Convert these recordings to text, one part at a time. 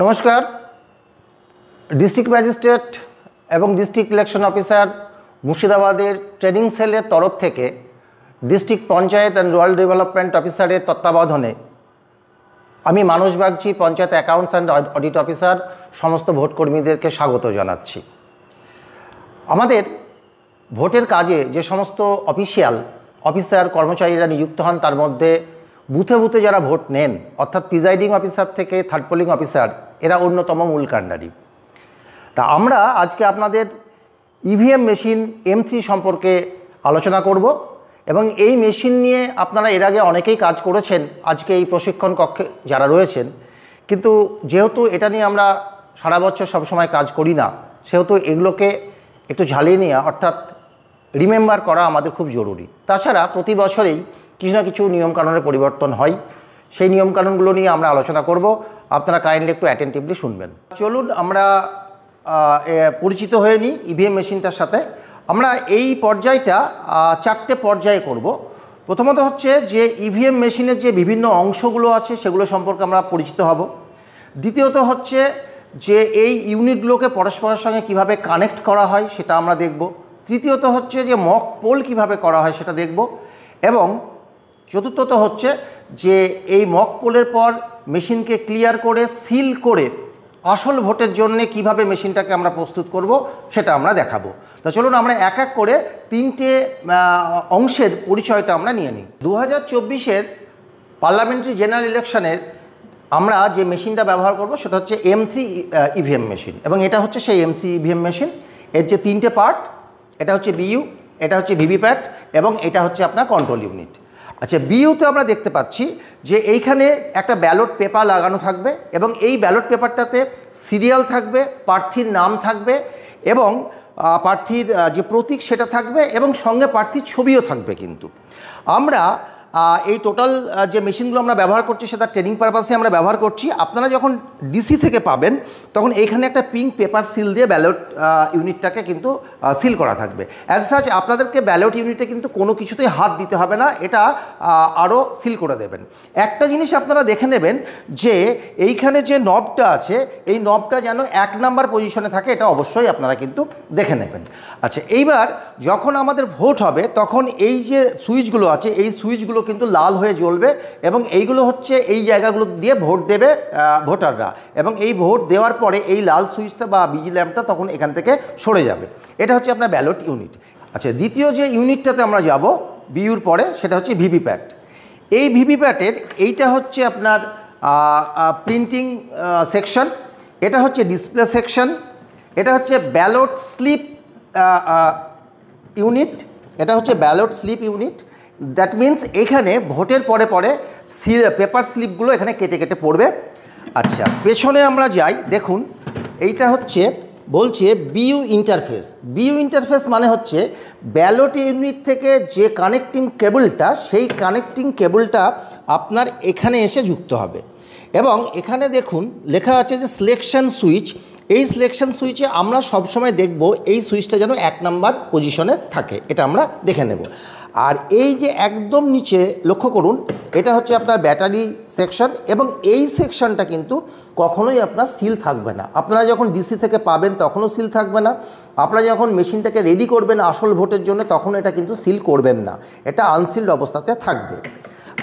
নমস্কার। District magistrate এবং district election officer মুর্শিদাবাদের ট্রেনিং সেলের তরফ থেকে district panchayat and rural development অফিসারের তত্ত্বাবধানে আমি Manas Bagchi, panchayat accounts and audit officer, সমস্ত ভোটকর্মীদেরকে স্বাগত জানাচ্ছি। আমাদের ভোটের কাজে যে সমস্ত অফিসার কর্মচারীরা নিযুক্ত হন, তার মধ্যে বুথে বুথে যারা ভোট নেন, অর্থাৎ প্রিজাইডিং অফিসার থেকে থার্ড পোলিং অফিসার, এরা অন্যতম মূল কাণ্ডারি। তা আমরা আজকে আপনাদের ইভিএম মেশিন M3 সম্পর্কে আলোচনা করব এবং এই মেশিন নিয়ে আপনারা এর আগে অনেকেই কাজ করেছেন আজকে এই প্রশিক্ষণ কক্ষে যারা রয়েছেন, কিন্তু যেহেতু এটা নিয়ে আমরা সারা বছর সবসময় কাজ করি না, সেহেতু এগুলোকে একটু ঝালিয়ে নেওয়া অর্থাৎ রিমেম্বার করা আমাদের খুব জরুরি। তাছাড়া প্রতি বছরেই কিছু না কিছু নিয়মকানুনের পরিবর্তন হয়, সেই নিয়মকানুনগুলো নিয়ে আমরা আলোচনা করব। আপনারা কাইন্ডলি একটু অ্যাটেন্টিভলি শুনবেন। চলুন আমরা পরিচিত হয়ে নিই ইভিএম মেশিনটার সাথে। আমরা এই পর্যায়টা 4টে পর্যায়ে করব। প্রথমত হচ্ছে যে ইভিএম মেশিনের যে বিভিন্ন অংশগুলো আছে সেগুলো সম্পর্কে আমরা পরিচিত হব। দ্বিতীয়ত হচ্ছে যে এই ইউনিটগুলোকে পরস্পরের সঙ্গে কিভাবে কানেক্ট করা হয় সেটা আমরা দেখব। তৃতীয়ত হচ্ছে যে মক পোল কিভাবে করা হয় সেটা দেখব। এবং চতুর্থত হচ্ছে যে এই মক পোলের পর মেশিনকে ক্লিয়ার করে সিল করে আসল ভোটের জন্য কিভাবে মেশিনটাকে আমরা প্রস্তুত করব সেটা আমরা দেখাবো। তো চলুন আমরা এক এক করে 3টে অংশের পরিচয়টা আমরা নিয়ে নিই। 2024-এর পার্লামেন্টারি জেনারেল ইলেকশনের আমরা যে মেশিনটা ব্যবহার করব সেটা হচ্ছে M3 ইভিএম মেশিন, এবং এটা হচ্ছে সেই M3 ইভিএম মেশিন। এর যে 3টে পার্ট, এটা হচ্ছে বিইউ, এটা হচ্ছে ভিভিপ্যাট এবং এটা হচ্ছে আপনার কন্ট্রোল ইউনিট। আচ্ছা, বিইউতে আমরা দেখতে পাচ্ছি যে এইখানে একটা ব্যালট পেপার লাগানো থাকবে এবং এই ব্যালট পেপারটাতে সিরিয়াল থাকবে, প্রার্থীর নাম থাকবে এবং প্রার্থীর যে প্রতীক সেটা থাকবে এবং সঙ্গে প্রার্থীর ছবিও থাকবে। কিন্তু আমরা এই টোটাল যে মেশিনগুলো আমরা ব্যবহার করছি সেটা ট্রেনিং পারপাসে আমরা ব্যবহার করছি। আপনারা যখন ডিসি থেকে পাবেন তখন এইখানে একটা পিঙ্ক পেপার সিল দিয়ে ব্যালট ইউনিটটাকে কিন্তু সিল করা থাকবে। অ্যাজ সাচ আপনাদেরকে ব্যালট ইউনিটে কিন্তু কোনো কিছুতেই হাত দিতে হবে না, এটা আরও সিল করে দেবেন। একটা জিনিস আপনারা দেখে নেবেন যে এইখানে যে নবটা আছে এই নবটা যেন 1 নাম্বার পজিশনে থাকে, এটা অবশ্যই আপনারা কিন্তু দেখে নেবেন। আচ্ছা, এইবার যখন আমাদের ভোট হবে তখন এই যে সুইচগুলো আছে এই সুইচগুলো কিন্তু লাল হয়ে জ্বলবে এবং এইগুলো হচ্ছে এই জায়গাগুলো দিয়ে ভোট দেবে ভোটাররা, এবং এই ভোট দেওয়ার পরে এই লাল সুইচটা বা বিজি ল্যাম্পটা তখন এখান থেকে সরে যাবে। এটা হচ্ছে আপনার ব্যালট ইউনিট। আচ্ছা, দ্বিতীয় যে ইউনিটটাতে আমরা যাব বিইউর পরে সেটা হচ্ছে ভিভিপ্যাট। এই ভিভিপ্যাটের এইটা হচ্ছে আপনার প্রিন্টিং সেকশন, এটা হচ্ছে ডিসপ্লে সেকশন, এটা হচ্ছে ব্যালট স্লিপ ইউনিট, এটা হচ্ছে ballot slip unit. That means এখানে ভোটের পরে পরে পেপার স্লিপগুলো এখানে কেটে কেটে পড়বে। আচ্ছা, পেছনে আমরা যাই, দেখুন এইটা হচ্ছে বলছে বিইউ ইন্টারফেস। বিইউ ইন্টারফেস মানে হচ্ছে ব্যালট ইউনিট থেকে যে কানেক্টিং কেবলটা, সেই কানেক্টিং কেবলটা আপনার এখানে এসে যুক্ত হবে এবং এখানে দেখুন লেখা আছে যে সিলেকশন সুইচ। এই সিলেকশন সুইচে আমরা সবসময় দেখব এই সুইচটা যেন 1 নাম্বার পজিশনে থাকে, এটা আমরা দেখে নেব। আর এই যে একদম নিচে লক্ষ্য করুন, এটা হচ্ছে আপনার ব্যাটারি সেকশন এবং এই সেকশনটা কিন্তু কখনোই আপনার সিল থাকবে না। আপনারা যখন ডিসি থেকে পাবেন তখনও সিল থাকবে না, আপনারা যখন মেশিনটাকে রেডি করবেন আসল ভোটের জন্য তখন এটা কিন্তু সিল করবেন না, এটা আনসিলড অবস্থাতে থাকবে।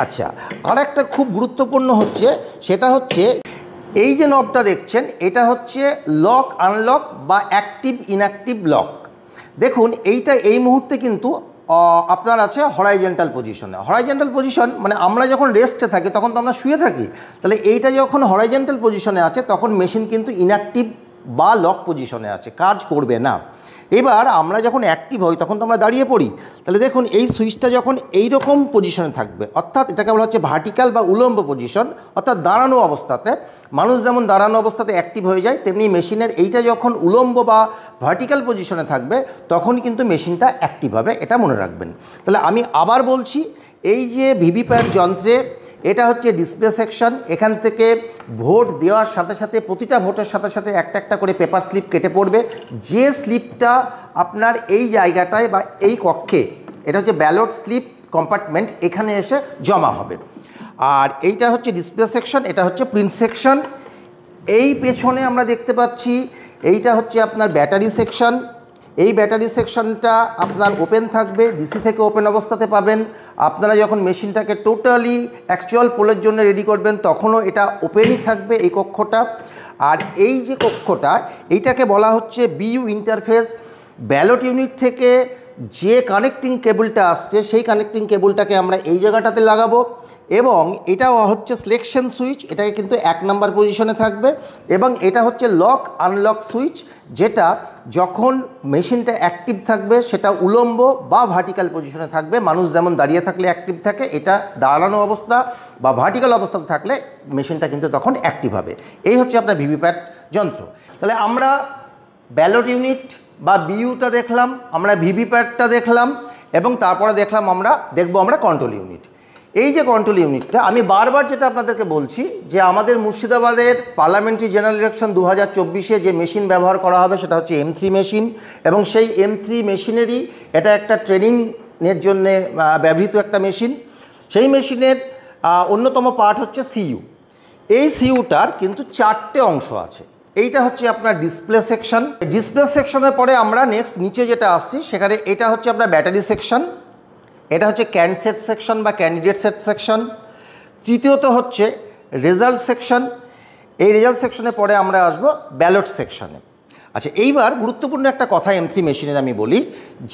আচ্ছা, আর একটা খুব গুরুত্বপূর্ণ হচ্ছে সেটা হচ্ছে এই যে নবটা দেখছেন এটা হচ্ছে লক আনলক বা অ্যাক্টিভ ইনঅ্যাক্টিভ লক। দেখুন এইটা এই মুহূর্তে কিন্তু আপনার আছে হরাইজেন্টাল পজিশনে। হরাইজেন্টাল পজিশন মানে আমরা যখন রেস্টে থাকি তখন তো আমরা শুয়ে থাকি, তাহলে এইটা যখন হরাইজেন্টাল পজিশনে আছে তখন মেশিন কিন্তু ইনঅ্যাক্টিভ বা লক পজিশনে আছে, কাজ করবে না। এবার আমরা যখন অ্যাক্টিভ হই তখন তো আমরা দাঁড়িয়ে পড়ি, তাহলে দেখুন এই সুইচটা যখন এই রকম পজিশনে থাকবে, অর্থাৎ এটাকে বলা হচ্ছে ভার্টিক্যাল বা উলম্ব পজিশন, অর্থাৎ দাঁড়ানো অবস্থাতে। মানুষ যেমন দাঁড়ানো অবস্থাতে অ্যাক্টিভ হয়ে যায়, তেমনি মেশিনের এইটা যখন উলম্ব বা ভার্টিক্যাল পজিশনে থাকবে তখন কিন্তু মেশিনটা অ্যাক্টিভ হবে, এটা মনে রাখবেন। তাহলে আমি আবার বলছি, এই যে ভিভিপ্যাট যন্ত্রে এটা হচ্ছে ডিসপ্লে সেকশন, এখান থেকে ভোট দেওয়ার সাথে সাথে প্রতিটা ভোটের সাথে সাথে একটা একটা করে পেপার স্লিপ কেটে পড়বে। যে স্লিপটা আপনার এই জায়গাটায় বা এই কক্ষে, এটা হচ্ছে ব্যালট স্লিপ কম্পার্টমেন্ট, এখানে এসে জমা হবে। আর এইটা হচ্ছে ডিসপ্লে সেকশন, এটা হচ্ছে প্রিন্ট সেকশন। এই পেছনে আমরা দেখতে পাচ্ছি এইটা হচ্ছে আপনার ব্যাটারি সেকশন। এই ব্যাটারি সেকশনটা আপনার ওপেন থাকবে, ডিসি থেকে ওপেন অবস্থাতে পাবেন। আপনারা যখন মেশিনটাকে টোটালি অ্যাকচুয়াল পোলের জন্য রেডি করবেন তখনও এটা ওপেনই থাকবে এই কক্ষটা। আর এই যে কক্ষটা, এইটাকে বলা হচ্ছে বিইউ ইন্টারফেস। ব্যালট ইউনিট থেকে যে কানেক্টিং কেবলটা আসছে সেই কানেক্টিং কেবলটাকে আমরা এই জায়গাটাতে লাগাবো, এবং এটা হচ্ছে সিলেকশন সুইচ, এটাকে কিন্তু 1 নম্বর পজিশনে থাকবে। এবং এটা হচ্ছে লক আনলক সুইচ, যেটা যখন মেশিনটা অ্যাক্টিভ থাকবে সেটা উলম্ব বা ভার্টিক্যাল পজিশনে থাকবে। মানুষ যেমন দাঁড়িয়ে থাকলে অ্যাক্টিভ থাকে, এটা দাঁড়ানো অবস্থা বা ভার্টিক্যাল অবস্থাতে থাকলে মেশিনটা কিন্তু তখন অ্যাক্টিভ হবে। এই হচ্ছে আপনার ভিভিপ্যাট যন্ত্র। তাহলে আমরা ব্যালট ইউনিট বা বিইউটা দেখলাম, আমরা ভিভিপ্যাটটা দেখলাম, এবং তারপরে দেখলাম দেখব আমরা কন্ট্রোল ইউনিট। এই যে কন্ট্রোল ইউনিটটা, আমি বারবার যেটা আপনাদেরকে বলছি যে আমাদের মুর্শিদাবাদের পার্লামেন্টারি জেনারেল ইলেকশন 2024-এ যে মেশিন ব্যবহার করা হবে সেটা হচ্ছে M3 মেশিন, এবং সেই M3 মেশিনেরই এটা একটা ট্রেনিংয়ের জন্য ব্যবহৃত একটা মেশিন। সেই মেশিনের অন্যতম পার্ট হচ্ছে সিইউ। এই সিইউটার কিন্তু 4টে অংশ আছে। এইটা হচ্ছে আপনার ডিসপ্লে সেকশন। ডিসপ্লে সেকশনের পরে আমরা নেক্সট নিচে যেটা আসছি সেখানে এটা হচ্ছে আপনার ব্যাটারি সেকশন, এটা হচ্ছে ক্যান্ডসেট সেকশন বা ক্যান্ডিডেট সেট সেকশন। তৃতীয়ত হচ্ছে রেজাল্ট সেকশন। এই রেজাল্ট সেকশনের পরে আমরা আসবো ব্যালট সেকশনে। আচ্ছা, এইবার গুরুত্বপূর্ণ একটা কথা M3 মেশিনের আমি বলি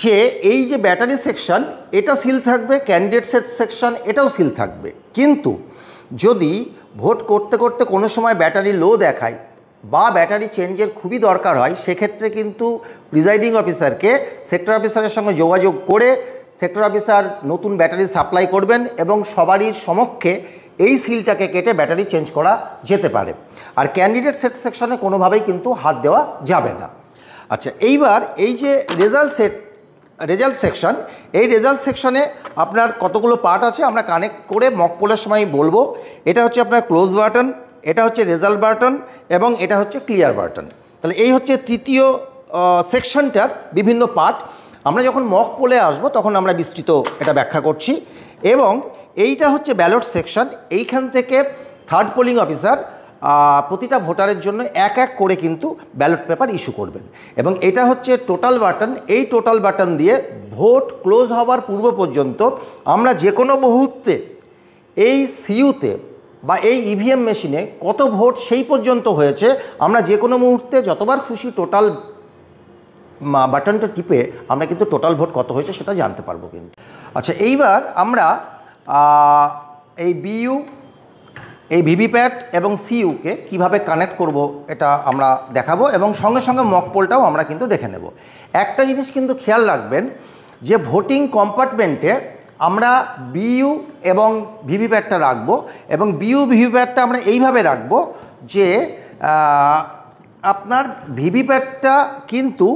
যে এই যে ব্যাটারি সেকশন এটা সিল থাকবে, ক্যান্ডিডেট সেট সেকশন এটাও সিল থাকবে। কিন্তু যদি ভোট করতে করতে কোনো সময় ব্যাটারি লো দেখায় বা ব্যাটারি চেঞ্জের খুবই দরকার হয়, সেক্ষেত্রে কিন্তু প্রিজাইডিং অফিসারকে সেক্টর অফিসারের সঙ্গে যোগাযোগ করে সেক্টর অফিসার নতুন ব্যাটারি সাপ্লাই করবেন এবং সবারই সমক্ষে এই সিলটাকে কেটে ব্যাটারি চেঞ্জ করা যেতে পারে। আর ক্যান্ডিডেট সেট সেকশনে কোনোভাবেই কিন্তু হাত দেওয়া যাবে না। আচ্ছা, এইবার এই যে রেজাল্ট সেকশন, এই রেজাল্ট সেকশনে আপনার কতগুলো পার্ট আছে আমরা কানেক্ট করে মক পোলের সময় বলবো। এটা হচ্ছে আপনার ক্লোজ বাটন, এটা হচ্ছে রেজাল্ট বাটন, এবং এটা হচ্ছে ক্লিয়ার বাটন। তাহলে এই হচ্ছে তৃতীয় সেকশনটার বিভিন্ন পার্ট। আমরা যখন মক পোলে আসবো তখন আমরা বিস্তৃত এটা ব্যাখ্যা করছি। এবং এইটা হচ্ছে ব্যালট সেকশন। এইখান থেকে থার্ড পোলিং অফিসার প্রতিটা ভোটারের জন্য এক এক করে কিন্তু ব্যালট পেপার ইস্যু করবেন। এবং এটা হচ্ছে টোটাল বাটন। এই টোটাল বাটন দিয়ে ভোট ক্লোজ হওয়ার পূর্ব পর্যন্ত আমরা যে কোনো মুহূর্তে এই সিইউতে বা এই ইভিএম মেশিনে কত ভোট সেই পর্যন্ত হয়েছে আমরা যে কোনো মুহূর্তে যতবার খুশি টোটাল বাটনটা টিপে আমরা কিন্তু টোটাল ভোট কত হয়েছে সেটা জানতে পারবো কিন্তু। আচ্ছা, এইবার আমরা এই বিইউ, এই ভিভিপ্যাট এবং সিইউকে কীভাবে কানেক্ট করব এটা আমরা দেখাবো, এবং সঙ্গে সঙ্গে মক পোলটাও আমরা কিন্তু দেখে নেব। একটা জিনিস কিন্তু খেয়াল রাখবেন যে ভোটিং কম্পার্টমেন্টে আমরা বিইউ এবং ভিভিপ্যাটটা রাখবো, এবং বিইউ ভিভিপ্যাটটা আমরা এইভাবে রাখবো যে আপনার ভিভিপ্যাটটা কিন্তু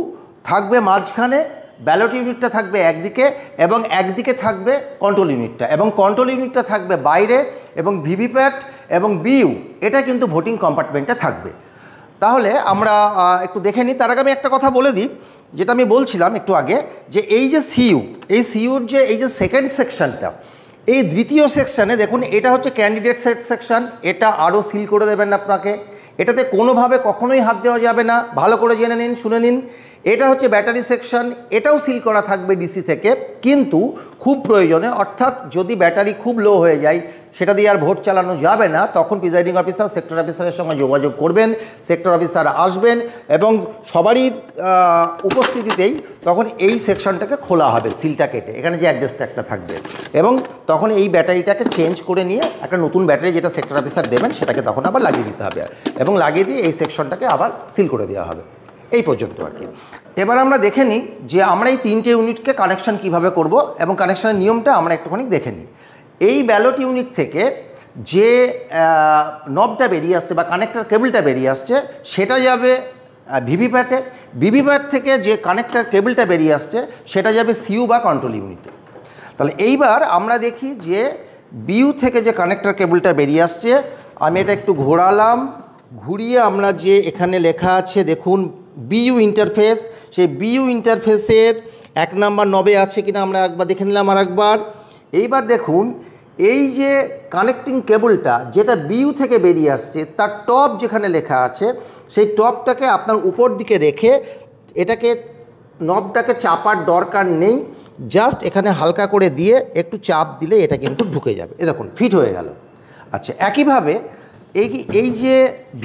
থাকবে মাঝখানে, ব্যালট ইউনিটটা থাকবে একদিকে, এবং একদিকে থাকবে কন্ট্রোল ইউনিটটা, এবং কন্ট্রোল ইউনিটটা থাকবে বাইরে, এবং ভিভিপ্যাট এবং বিইউ এটা কিন্তু ভোটিং কম্পার্টমেন্টে থাকবে। তাহলে আমরা একটু দেখে নিই। তার আগে আমি একটা কথা বলে দিই, যেটা আমি বলছিলাম একটু আগে, যে এই যে সিইউ, এই সিইউর যে এই যে সেকেন্ড সেকশনটা, এই দ্বিতীয় সেকশানে দেখুন এটা হচ্ছে ক্যান্ডিডেট সেট সেকশন। এটা আরও সিল করে দেবেন আপনাকে, এটাতে কোনোভাবে কখনোই হাত দেওয়া যাবে না, ভালো করে জেনে নিন, শুনে নিন। এটা হচ্ছে ব্যাটারি সেকশন, এটাও সিল করা থাকবে ডিসি থেকে, কিন্তু খুব প্রয়োজনে, অর্থাৎ যদি ব্যাটারি খুব লো হয়ে যায় সেটা দিয়ে আর ভোট চালানো যাবে না, তখন প্রিজাইডিং অফিসার সেক্টর অফিসারের সঙ্গে যোগাযোগ করবেন, সেক্টর অফিসার আসবেন এবং সবারই উপস্থিতিতেই তখন এই সেকশনটাকে খোলা হবে, সিলটা কেটে, এখানে যে অ্যাডজাস্টার একটা থাকবে, এবং তখন এই ব্যাটারিটাকে চেঞ্জ করে নিয়ে একটা নতুন ব্যাটারি যেটা সেক্টর অফিসার দেবেন সেটাকে তখন আবার লাগিয়ে দিতে হবে, এবং লাগিয়ে দিয়ে এই সেকশনটাকে আবার সিল করে দেওয়া হবে। এই পর্যন্ত আর কি। এবার আমরা দেখে নিই যে আমরা এই তিনটে ইউনিটকে কানেকশন কিভাবে করব, এবং কানেকশনের নিয়মটা আমরা একটুখানি দেখে নিই। এই ব্যালট ইউনিট থেকে যে নবটা বেরিয়ে আসছে বা কানেক্টর কেবলটা বেরিয়ে আসছে সেটা যাবে ভিভিপ্যাটে, ভিভিপ্যাট থেকে যে কানেক্টর কেবলটা বেরিয়ে আসছে সেটা যাবে সিইউ বা কন্ট্রোল ইউনিটে। তাহলে এইবার আমরা দেখি যে বিইউ থেকে যে কানেক্টর কেবলটা বেরিয়ে আসছে, আমি এটা একটু ঘোরালাম, ঘুরিয়ে আমরা যে এখানে লেখা আছে দেখুন বিইউ ইন্টারফেস, সেই বিইউ ইন্টারফেসের 1 নম্বর নবে আছে কিনা আমরা একবার দেখে নিলাম আর একবার। এইবার দেখুন এই যে কানেক্টিং কেবলটা যেটা বিইউ থেকে বেরিয়ে আসছে তার টপ যেখানে লেখা আছে সেই টপটাকে আপনার উপর দিকে রেখে এটাকে নবটাকে চাপার দরকার নেই, জাস্ট এখানে হালকা করে দিয়ে একটু চাপ দিলে এটা কিন্তু ঢুকে যাবে। এ দেখুন ফিট হয়ে গেল। আচ্ছা, একইভাবে এই যে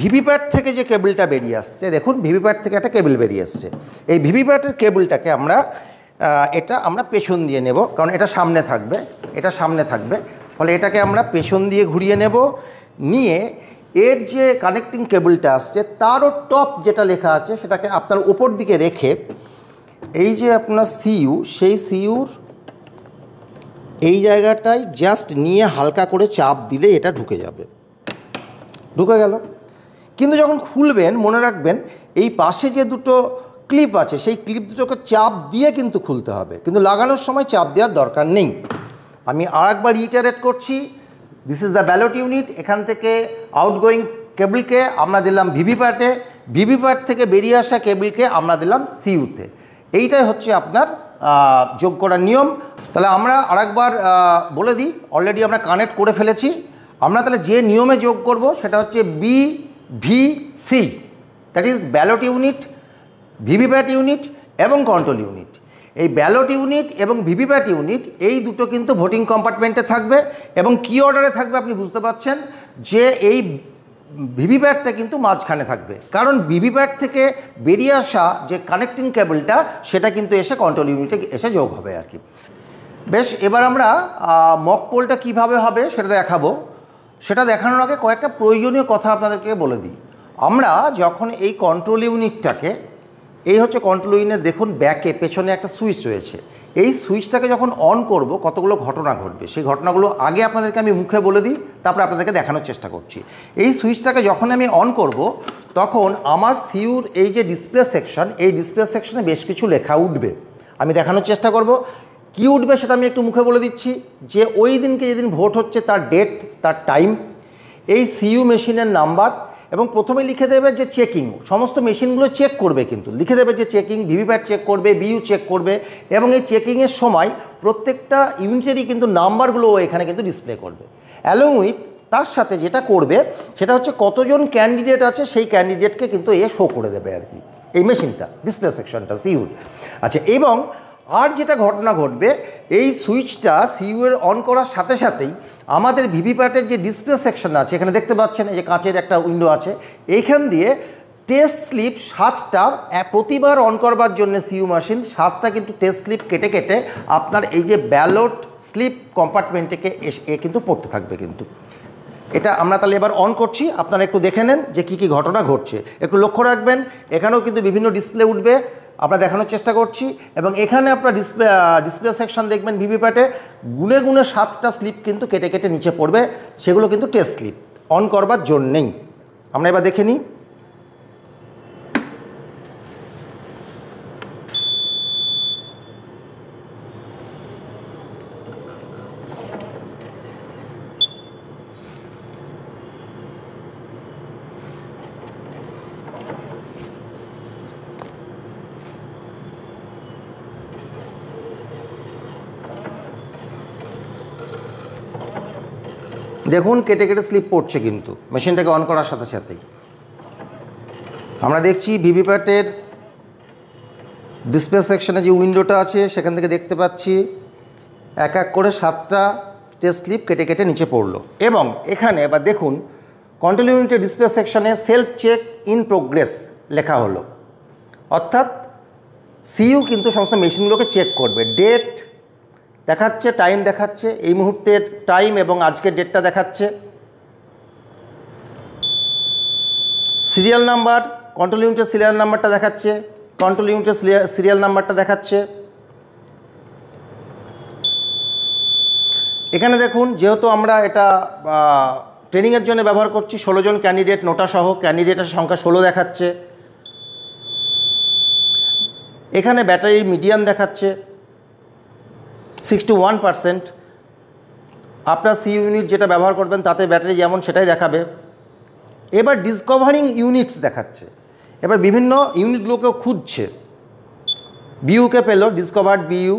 ভিভিপ্যাট থেকে যে কেবলটা বেরিয়ে আসছে, দেখুন ভিভিপ্যাট থেকে একটা কেবল বেরিয়ে আসছে। এই ভিভিপ্যাটের কেবলটাকে আমরা পেছন দিয়ে নেব, কারণ এটা সামনে থাকবে, ফলে এটাকে আমরা পেছন দিয়ে ঘুরিয়ে নেব। নিয়ে এর যে কানেক্টিং কেবলটা আসছে তারও টপ যেটা লেখা আছে সেটাকে আপনার উপর দিকে রেখে এই যে আপনার সিইউ, সেই সিইউর এই জায়গাটায় জাস্ট নিয়ে হালকা করে চাপ দিলে এটা ঢুকে যাবে। ঢুকে গেল। কিন্তু যখন খুলবেন মনে রাখবেন এই পাশে যে দুটো ক্লিপ আছে সেই ক্লিপ দুটোকে চাপ দিয়ে কিন্তু খুলতে হবে, কিন্তু লাগানোর সময় চাপ দেওয়ার দরকার নেই। আমি আরেকবার রিটারেট করছি, this is the ballot unit. এখান থেকে আউটগোয়িং কেবলকে আমরা দিলাম ভিভিপ্যাটে, ভিভিপ্যাট থেকে বেরিয়ে আসা কেবলকে আমরা দিলাম সিইউতে। এইটাই হচ্ছে আপনার যোগ করার নিয়ম। তাহলে আমরা আরেকবার বলে দিই, অলরেডি আমরা কানেক্ট করে ফেলেছি। আমরা তাহলে যে নিয়মে যোগ করব সেটা হচ্ছে BVC, that is ballot unit, VVPAT unit এবং কন্ট্রোল ইউনিট। এই ব্যালট ইউনিট এবং ভিভিপ্যাট ইউনিট এই দুটো কিন্তু ভোটিং কম্পার্টমেন্টে থাকবে এবং কি অর্ডারে থাকবে আপনি বুঝতে পারছেন যে এই ভিভিপ্যাটটা কিন্তু মাঝখানে থাকবে, কারণ ভিভিপ্যাট থেকে বেরিয়ে আসা যে কানেক্টিং কেবলটা সেটা কিন্তু এসে কন্ট্রোল ইউনিটে এসে যোগ হবে আর কি। বেশ, এবার আমরা মক পোলটা কীভাবে হবে সেটা দেখাবো। সেটা দেখানোর আগে কয়েকটা প্রয়োজনীয় কথা আপনাদেরকে বলে দিই। আমরা যখন এই কন্ট্রোল ইউনিটটাকে, এই হচ্ছে কন্ট্রোল ইউনিট, দেখুন ব্যাকে পেছনে একটা সুইচ রয়েছে, এই সুইচটাকে যখন অন করব কতগুলো ঘটনা ঘটবে সেই ঘটনাগুলো আগে আপনাদেরকে আমি মুখে বলে দিই, তারপর আপনাদেরকে দেখানোর চেষ্টা করছি। এই সুইচটাকে যখন আমি অন করব তখন আমার সিইউর এই যে ডিসপ্লে সেকশন, এই ডিসপ্লে সেকশনে বেশ কিছু লেখা উঠবে। আমি দেখানোর চেষ্টা করব কি উঠবে সেটা আমি একটু মুখে বলে দিচ্ছি। যে ওই দিনকে যেদিন ভোট হচ্ছে তার ডেট, তার টাইম, এই সিইউ মেশিনের নাম্বার, এবং প্রথমে লিখে দেবে যে চেকিং, সমস্ত মেশিনগুলো চেক করবে, কিন্তু লিখে দেবে যে চেকিং, ভিভিপ্যাট চেক করবে, বিইউ চেক করবে, এবং এই চেকিংয়ের সময় প্রত্যেকটা ইউনিটেরই কিন্তু নাম্বারগুলো এখানে কিন্তু ডিসপ্লে করবে। অ্যালং উইথ তার সাথে যেটা করবে সেটা হচ্ছে কতজন ক্যান্ডিডেট আছে সেই ক্যান্ডিডেটকে কিন্তু এ শো করে দেবে আর কি, এই মেশিনটা, ডিসপ্লে সেকশনটা সিইউর। আচ্ছা, এবং আর যেটা ঘটনা ঘটবে, এই সুইচটা সিইউর অন করার সাথে সাথেই আমাদের ভিভিপ্যাটের যে ডিসপ্লে সেকশন আছে, এখানে দেখতে পাচ্ছেন এই যে কাঁচের একটা উইন্ডো আছে, এইখান দিয়ে টেস্ট স্লিপ 7টা প্রতিবার অন করবার জন্য সিইউ মেশিন 7টা কিন্তু টেস্ট স্লিপ কেটে কেটে আপনার এই যে ব্যালট স্লিপ কম্পার্টমেন্টে এ কিন্তু পড়তে থাকবে। কিন্তু এটা আমরা তাহলে এবার অন করছি, আপনারা একটু দেখে নেন যে কী কী ঘটনা ঘটছে। একটু লক্ষ্য রাখবেন, এখানেও কিন্তু বিভিন্ন ডিসপ্লে উঠবে, আমরা দেখানোর চেষ্টা করছি। এবং এখানে আপনার ডিসপ্লে সেকশন দেখবেন ভিভিপ্যাটে গুনে গুনে 7টা স্লিপ কিন্তু কেটে কেটে নিচে পড়বে, সেগুলো কিন্তু টেস্ট স্লিপ অন করবার জন্যেই। আমরা এবার দেখে নিই। দেখুন কেটে কেটে স্লিপ পড়ছে কিন্তু মেশিনটাকে অন করার সাথে সাথেই। আমরা দেখছি ভিভিপ্যাটের ডিসপ্লে সেকশনে যে উইন্ডোটা আছে সেখান থেকে দেখতে পাচ্ছি এক এক করে 7টা টেস্ট স্লিপ কেটে কেটে নিচে পড়লো। এবং এখানে এবার দেখুন কন্ট্রোল ইউনিটের ডিসপ্লে সেকশনে সেলফ চেক ইন প্রোগ্রেস লেখা হলো, অর্থাৎ সিইউ কিন্তু সমস্ত মেশিনগুলোকে চেক করবে। ডেট দেখাচ্ছে, টাইম দেখাচ্ছে, এই মুহূর্তের টাইম এবং আজকের ডেটটা দেখাচ্ছে। সিরিয়াল নাম্বার, কন্ট্রোল ইউনিটের সিরিয়াল নাম্বারটা দেখাচ্ছে, কন্ট্রোল ইউনিটের সিরিয়াল নাম্বারটা দেখাচ্ছে। এখানে দেখুন যেহেতু আমরা এটা ট্রেনিংয়ের জন্য ব্যবহার করছি, 16 জন ক্যান্ডিডেট নোটা সহ, ক্যান্ডিডেটের সংখ্যা 16 দেখাচ্ছে। এখানে ব্যাটারি মিডিয়াম দেখাচ্ছে 61%। আপনার সি ইউনিট যেটা ব্যবহার করবেন তাতে ব্যাটারি যেমন সেটাই দেখাবে। এবার ডিসকভারিং ইউনিটস দেখাচ্ছে, এবার বিভিন্ন ইউনিটগুলোকেও খুঁজছে। বিইউকে পেল, ডিসকভার্ড বিইউ,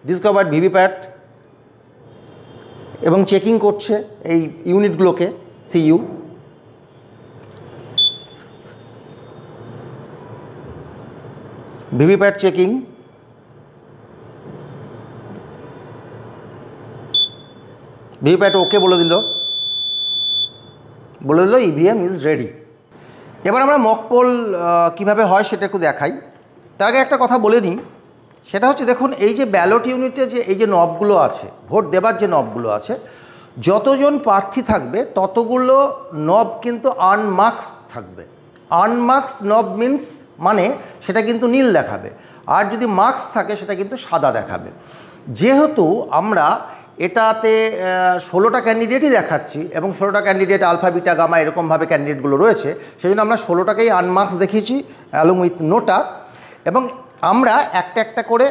ডিসকভার্ড ভিভিপ্যাট, এবং চেকিং করছে এই ইউনিটগুলোকে, সিইউ। ভিভিপ্যাট চেকিং, ভিভিপ্যাট ওকে বলে দিল ইভিএম ইজ রেডি। এবার আমরা মক পোল কীভাবে হয় সেটা একটু দেখাই। তার আগে একটা কথা বলে নিই, সেটা হচ্ছে দেখুন এই যে ব্যালট ইউনিটে যে এই যে নবগুলো আছে, ভোট দেবার যে নবগুলো আছে, যতজন প্রার্থী থাকবে ততগুলো নব কিন্তু আনমার্কস থাকবে। আনমার্কস নব মিন্স মানে সেটা কিন্তু নীল দেখাবে, আর যদি মার্কস থাকে সেটা কিন্তু সাদা দেখাবে। যেহেতু আমরা এটাতে 16টা ক্যান্ডিডেটই দেখাচ্ছি এবং 16টা ক্যান্ডিডেট আলফা বিটা গামা এরকমভাবে ক্যান্ডিডেটগুলো রয়েছে, সেই জন্য আমরা 16টাকেই আনমার্কস দেখিয়েছি অ্যালং উইথ নোটা। এবং আমরা একটা একটা করে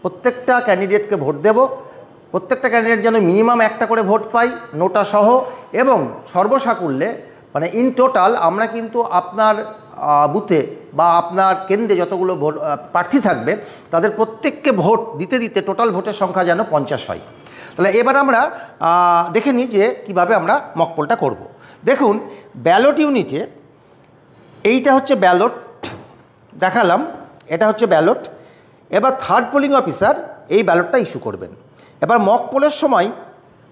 প্রত্যেকটা ক্যান্ডিডেটকে ভোট দেব। প্রত্যেকটা ক্যান্ডিডেট যেন মিনিমাম একটা করে ভোট পাই নোটা সহ, এবং সর্বসাকুল্যে মানে ইন টোটাল আমরা কিন্তু আপনার বুথে বা আপনার কেন্দ্রে যতগুলো ভোট প্রার্থী থাকবে তাদের প্রত্যেককে ভোট দিতে দিতে টোটাল ভোটের সংখ্যা যেন 50 হয়। তাহলে এবার আমরা দেখে নিই যে কীভাবে আমরা মক পোলটা করব। দেখুন ব্যালট ইউনিটে এইটা হচ্ছে ব্যালট দেখালাম, এটা হচ্ছে ব্যালট। এবার থার্ড পোলিং অফিসার এই ব্যালটটা ইস্যু করবেন। এবার মক পোলের সময়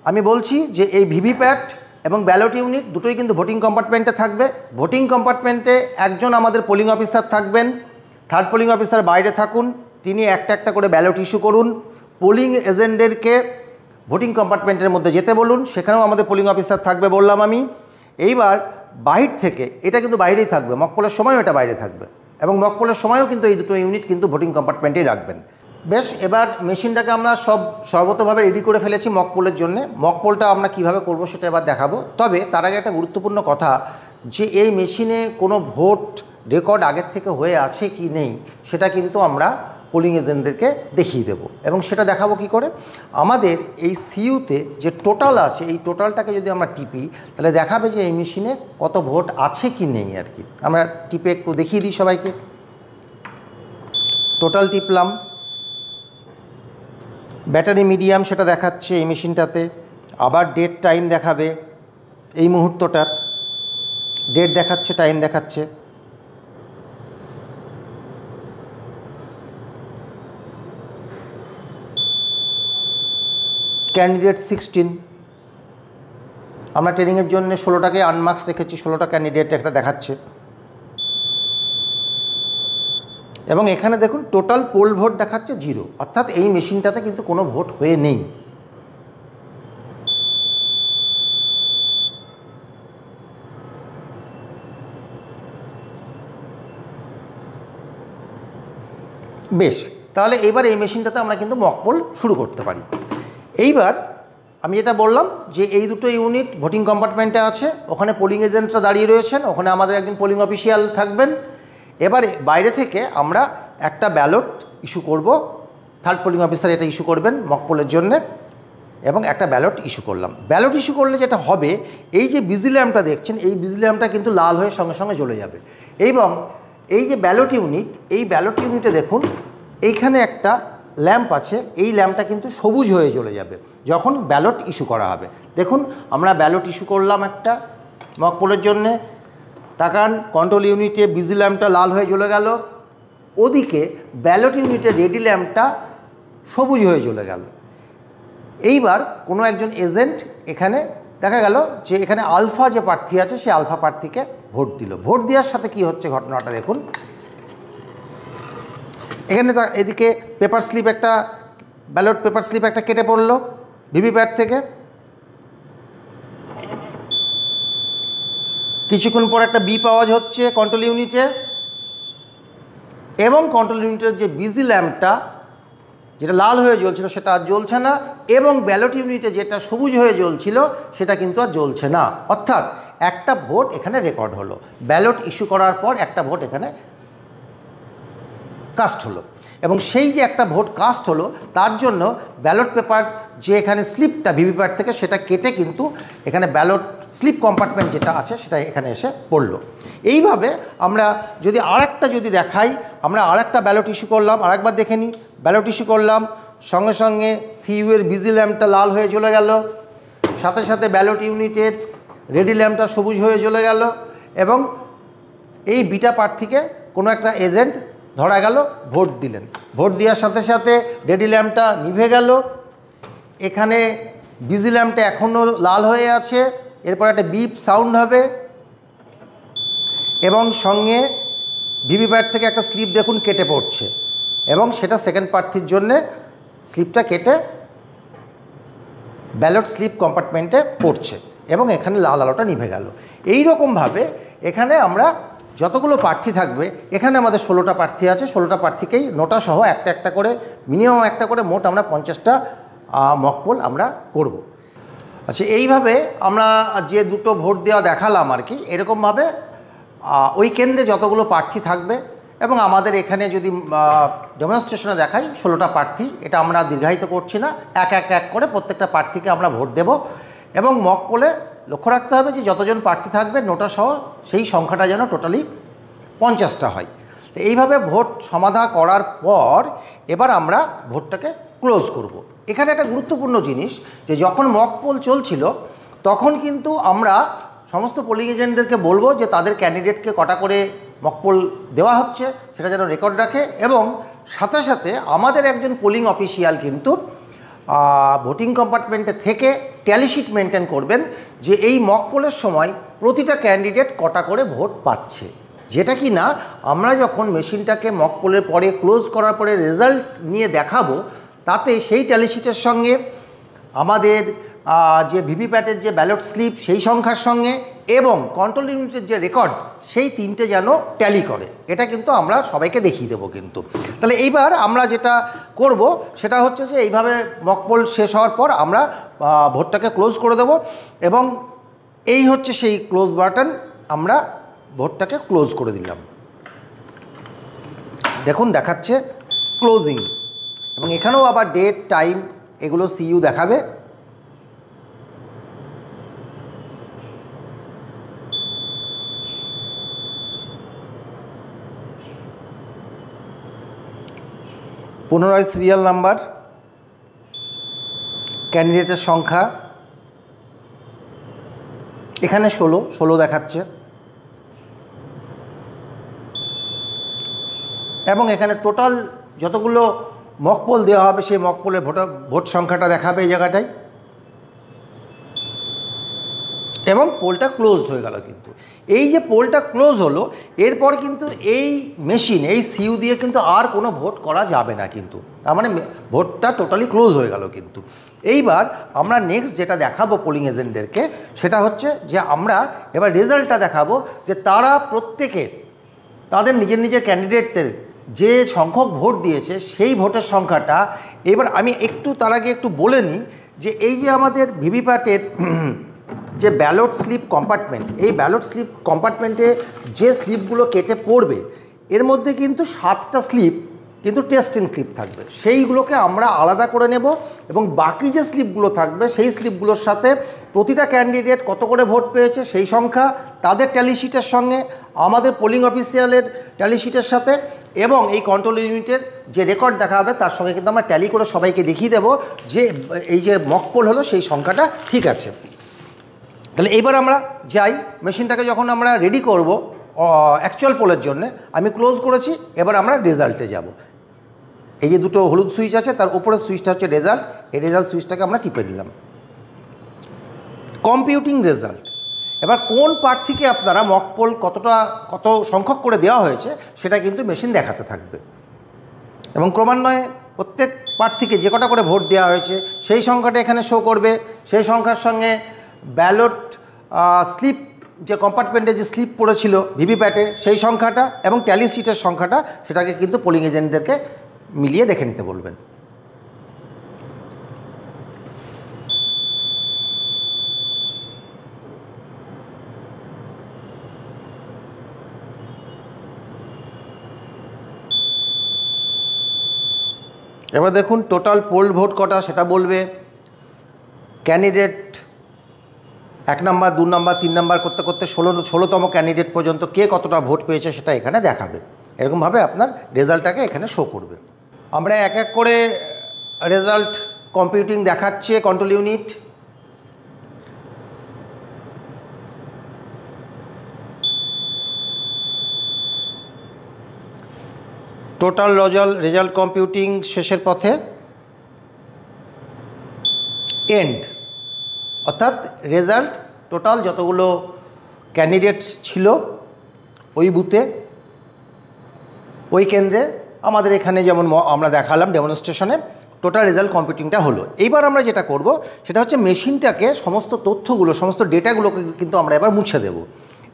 আমি বলছি যে এই ভিভিপ্যাট এবং ব্যালট ইউনিট দুটোই কিন্তু ভোটিং কম্পার্টমেন্টে থাকবে। ভোটিং কম্পার্টমেন্টে একজন আমাদের পোলিং অফিসার থাকবেন, থার্ড পোলিং অফিসার বাইরে থাকুন, তিনি একটা একটা করে ব্যালট ইস্যু করুন। পোলিং এজেন্টদেরকে ভোটিং কম্পার্টমেন্টের মধ্যে যেতে বলুন, সেখানেও আমাদের পোলিং অফিসার থাকবে বললাম আমি। এইবার বাইর থেকে, এটা কিন্তু বাইরেই থাকবে, মক পোলের সময়ও এটা বাইরে থাকবে, এবং মক পোলের সময়ও কিন্তু এই দুটো ইউনিট কিন্তু ভোটিং কম্পার্টমেন্টেই রাখবেন। বেশ, এবার মেশিনটাকে আমরা সর্বতভাবে রেডি করে ফেলেছি মক পোলের জন্য। মক পোলটা আমরা কীভাবে করব সেটা এবার দেখাবো। তবে তার আগে একটা গুরুত্বপূর্ণ কথা, যে এই মেশিনে কোনো ভোট রেকর্ড আগের থেকে হয়ে আছে কি নেই সেটা কিন্তু আমরা পোলিং এজেন্টদেরকে দেখিয়ে দেব। এবং সেটা দেখাবো কি করে, আমাদের এই সিইউতে যে টোটাল আছে এই টোটালটাকে যদি আমরা টিপি তাহলে দেখাবে যে এই মেশিনে কত ভোট আছে কি নেই আর কি। আমরা টিপে একটু দেখিয়ে দিই সবাইকে। টোটাল টিপলাম, ব্যাটারি মিডিয়াম সেটা দেখাচ্ছে এই মেশিনটাতে। আবার ডেট টাইম দেখাবে, এই মুহূর্তটার ডেট দেখাচ্ছে, টাইম দেখাচ্ছে। ক্যান্ডিডেট 16, আমরা ট্রেনিংয়ের জন্য 16টাকে আনমার্কস রেখেছি, 16টা ক্যান্ডিডেট একটা দেখাচ্ছে। এবং এখানে দেখুন টোটাল পোল ভোট দেখাচ্ছে 0, অর্থাৎ এই মেশিনটাতে কিন্তু কোনো ভোট হয়ে নেই। বেশ, তাহলে এইবার এই মেশিনটাতে আমরা কিন্তু মক পোল শুরু করতে পারি। এইবার আমি যেটা বললাম যে এই দুটো ইউনিট ভোটিং কম্পার্টমেন্টে আছে, ওখানে পোলিং এজেন্টরা দাঁড়িয়ে রয়েছেন, ওখানে আমাদের একজন পোলিং অফিসিয়াল থাকবেন। এবারে বাইরে থেকে আমরা একটা ব্যালট ইস্যু করব, থার্ড পোলিং অফিসার এটা ইস্যু করবেন মক পোলের জন্যে, এবং একটা ব্যালট ইস্যু করলাম। ব্যালট ইস্যু করলে যেটা হবে, এই যে বিজি ল্যাম্পটা দেখছেন এই বিজি ল্যাম্পটা কিন্তু লাল হয়ে সঙ্গে সঙ্গে জ্বলে যাবে। এবং এই যে ব্যালট ইউনিট, এই ব্যালট ইউনিটে দেখুন এইখানে একটা ল্যাম্প আছে, এই ল্যাম্পটা কিন্তু সবুজ হয়ে জ্বলে যাবে যখন ব্যালট ইস্যু করা হবে। দেখুন আমরা ব্যালট ইস্যু করলাম একটা মক পোলের জন্যে, তাকান কন্ট্রোল ইউনিটে বিজি ল্যাম্পটা লাল হয়ে জ্বলে গেল, ওদিকে ব্যালট ইউনিটে রেডি ল্যাম্পটা সবুজ হয়ে জ্বলে গেল। এইবার কোনো একজন এজেন্ট এখানে দেখা গেল যে এখানে আলফা যে প্রার্থী আছে সে আলফা প্রার্থীকে ভোট দিল। ভোট দেওয়ার সাথে কি হচ্ছে ঘটনাটা দেখুন, এখানে এদিকে পেপার স্লিপ একটা, ব্যালট পেপার স্লিপ একটা কেটে পড়লো ভিভিপ্যাট থেকে। কিছুক্ষণ পর একটা বিপ আওয়াজ হচ্ছে কন্ট্রোল ইউনিটে, এবং কন্ট্রোল ইউনিটের যে বিজি ল্যাম্পটা যেটা লাল হয়ে জ্বলছিল সেটা আর জ্বলছে না, এবং ব্যালট ইউনিটে যেটা সবুজ হয়ে জ্বলছিল সেটা কিন্তু আর জ্বলছে না। অর্থাৎ একটা ভোট এখানে রেকর্ড হলো, ব্যালট ইস্যু করার পর একটা ভোট এখানে কাস্ট হলো। এবং সেই যে একটা ভোট কাস্ট হলো তার জন্য ব্যালট পেপার যে এখানে স্লিপটা ভিভিপ্যাট থেকে সেটা কেটে কিন্তু এখানে ব্যালট স্লিপ কম্পার্টমেন্ট যেটা আছে সেটা এখানে এসে পড়লো। এইভাবে আমরা যদি আরেকটা দেখাই, আমরা আরেকটা ব্যালট ইস্যু করলাম, আরেকবার দেখে নিই। ব্যালট ইস্যু করলাম, সঙ্গে সঙ্গে সিইউ এর বিজি ল্যাম্পটা লাল হয়ে চলে গেল, সাথে সাথে ব্যালট ইউনিটের রেডি ল্যাম্পটা সবুজ হয়ে চলে গেল এবং এই বিটা প্রার্থীকে কোনো একটা এজেন্ট ধরা গেল, ভোট দিলেন। ভোট দেওয়ার সাথে সাথে রেডি ল্যাম্পটা নিভে গেল। এখানে বিজি ল্যাম্পটা এখনও লাল হয়ে আছে। এরপর একটা বিপ সাউন্ড হবে এবং সঙ্গে ভিভিপ্যাট থেকে একটা স্লিপ দেখুন কেটে পড়ছে এবং সেটা সেকেন্ড প্রার্থীর জন্যে স্লিপটা কেটে ব্যালট স্লিপ কম্পার্টমেন্টে পড়ছে এবং এখানে লাল আলোটা নিভে গেল। এই রকমভাবে এখানে আমরা যতগুলো প্রার্থী থাকবে, এখানে আমাদের 16টা প্রার্থী আছে, 16টা প্রার্থীকেই নোটা সহ একটা একটা করে, মিনিমাম একটা করে, মোট আমরা 50টা মক পোল আমরা করব। আচ্ছা, এইভাবে আমরা যে দুটো ভোট দেওয়া দেখালাম আর কি, এরকমভাবে ওই কেন্দ্রে যতগুলো প্রার্থী থাকবে এবং আমাদের এখানে যদি ডেমনস্ট্রেশনে দেখাই 16টা প্রার্থী, এটা আমরা দীর্ঘায়িত করছি না, এক এক এক করে প্রত্যেকটা প্রার্থীকে আমরা ভোট দেব এবং মক পোলে লক্ষ্য রাখতে হবে যে যতজন প্রার্থী থাকবে নোটা সহ সেই সংখ্যাটা যেন টোটালি 50টা হয়। তো এইভাবে ভোট সমাধা করার পর এবার আমরা ভোটটাকে ক্লোজ করব। এখানে একটা গুরুত্বপূর্ণ জিনিস যে যখন মক পোল চলছিল তখন কিন্তু আমরা সমস্ত পোলিং এজেন্টদেরকে বলবো যে তাদের ক্যান্ডিডেটকে কটা করে মক পোল দেওয়া হচ্ছে সেটা যেন রেকর্ড রাখে এবং সাথে সাথে আমাদের একজন পোলিং অফিসিয়াল কিন্তু ভোটিং কম্পার্টমেন্টে থেকে ট্যালি শিট মেনটেন করবেন যে এই মক পোলের সময় প্রতিটা ক্যান্ডিডেট কটা করে ভোট পাচ্ছে, যেটা কি না আমরা যখন মেশিনটাকে মক পোলের পরে ক্লোজ করার পরে রেজাল্ট নিয়ে দেখাবো তাতে সেই ট্যালি শিটের সঙ্গে আমাদের যে ভিভিপ্যাটের যে ব্যালট স্লিপ সেই সংখ্যার সঙ্গে এবং কন্ট্রোল ইউনিটের যে রেকর্ড সেই তিনটে যেন ট্যালি করে, এটা কিন্তু আমরা সবাইকে দেখিয়ে দেবো কিন্তু। তাহলে এইবার আমরা যেটা করব সেটা হচ্ছে যে এইভাবে মক পোল শেষ হওয়ার পর আমরা ভোটটাকে ক্লোজ করে দেব এবং এই হচ্ছে সেই ক্লোজ বাটন, আমরা ভোটটাকে ক্লোজ করে দিলাম। দেখুন দেখাচ্ছে ক্লোজিং এবং এখানেও আবার ডেট টাইম এগুলো সিইউ দেখাবে। পুনরায় সিরিয়াল নাম্বার, ক্যান্ডিডেটের সংখ্যা এখানে 16 দেখাচ্ছে এবং এখানে টোটাল যতগুলো মক পোল দেওয়া হবে সেই মক পোলের ভোট সংখ্যাটা দেখাবে এই জায়গাটায় এবং পোলটা ক্লোজড হয়ে গেল। কিন্তু এই যে পোলটা ক্লোজ হলো এরপর কিন্তু এই মেশিন এই সিইউ দিয়ে কিন্তু আর কোনো ভোট করা যাবে না কিন্তু, তার মানে ভোটটা টোটালি ক্লোজ হয়ে গেল। কিন্তু এইবার আমরা নেক্সট যেটা দেখাবো পোলিং এজেন্টদেরকে সেটা হচ্ছে যে আমরা এবার রেজাল্টটা দেখাবো যে তারা প্রত্যেকে তাদের নিজের নিজের ক্যান্ডিডেটদের যে সংখ্যক ভোট দিয়েছে সেই ভোটের সংখ্যাটা। এবার আমি একটু তার আগে একটু বলে নিই যে এই যে আমাদের ভিভিপ্যাটের যে ব্যালট স্লিপ কম্পার্টমেন্ট, এই ব্যালট স্লিপ কম্পার্টমেন্টে যে স্লিপগুলো কেটে পড়বে এর মধ্যে কিন্তু 7টা স্লিপ কিন্তু টেস্টিং স্লিপ থাকবে, সেইগুলোকে আমরা আলাদা করে নেব এবং বাকি যে স্লিপগুলো থাকবে সেই স্লিপগুলোর সাথে প্রতিটা ক্যান্ডিডেট কত করে ভোট পেয়েছে সেই সংখ্যা তাদের ট্যালি শিটের সঙ্গে আমাদের পোলিং অফিসিয়ালের ট্যালি শিটের সাথে এবং এই কন্ট্রোল ইউনিটের যে রেকর্ড দেখা হবে তার সঙ্গে কিন্তু আমরা ট্যালি করে সবাইকে দেখিয়ে দেবো যে এই যে মক পোল হলো সেই সংখ্যাটা ঠিক আছে। তাহলে এইবার আমরা যাই, মেশিনটাকে যখন আমরা রেডি করব অ্যাকচুয়াল পোলের জন্য, আমি ক্লোজ করেছি, এবার আমরা রেজাল্টে যাব। এই যে দুটো হলুদ সুইচ আছে তার উপরের সুইচটা হচ্ছে রেজাল্ট, এই রেজাল্ট সুইচটাকে আমরা টিপে দিলাম। কম্পিউটিং রেজাল্ট, এবার কোন প্রার্থীকে আপনারা মক পোল কত সংখ্যক করে দেওয়া হয়েছে সেটা কিন্তু মেশিন দেখাতে থাকবে এবং ক্রমান্বয়ে প্রত্যেক প্রার্থীকে যে কটা করে ভোট দেওয়া হয়েছে সেই সংখ্যাটা এখানে শো করবে। সেই সংখ্যার সঙ্গে ব্যালট স্লিপ যে কম্পার্টমেন্টে যে স্লিপ পড়েছিল ভিভিপ্যাটে সেই সংখ্যাটা এবং ট্যালি শিটের সংখ্যাটা সেটাকে কিন্তু পোলিং এজেন্টদেরকে মিলিয়ে দেখে নিতে বলবেন। এবার দেখুন টোটাল পোল ভোট কটা সেটা বলবে, ক্যান্ডিডেট 1 নম্বর 2 নম্বর 3 নম্বর করতে করতে 16তম ক্যান্ডিডেট পর্যন্ত কে কতটা ভোট পেয়েছে সেটা এখানে দেখাবে। এরকমভাবে আপনার রেজাল্টটাকে এখানে শো করবে। আমরা এক এক করে রেজাল্ট কম্পিউটিং দেখাচ্ছে control unit. Total result computing শেষের পথে, এন্ড অর্থাৎ রেজাল্ট টোটাল যতগুলো ক্যান্ডিডেট ছিল ওই বুথে, ওই কেন্দ্রে, আমাদের এখানে যেমন আমরা দেখালাম ডেমনস্ট্রেশনে, টোটাল রেজাল্ট কম্পিউটিংটা হলো। এইবার আমরা যেটা করব সেটা হচ্ছে মেশিনটাকে সমস্ত তথ্যগুলো, সমস্ত ডেটাগুলোকে কিন্তু আমরা এবার মুছে দেব।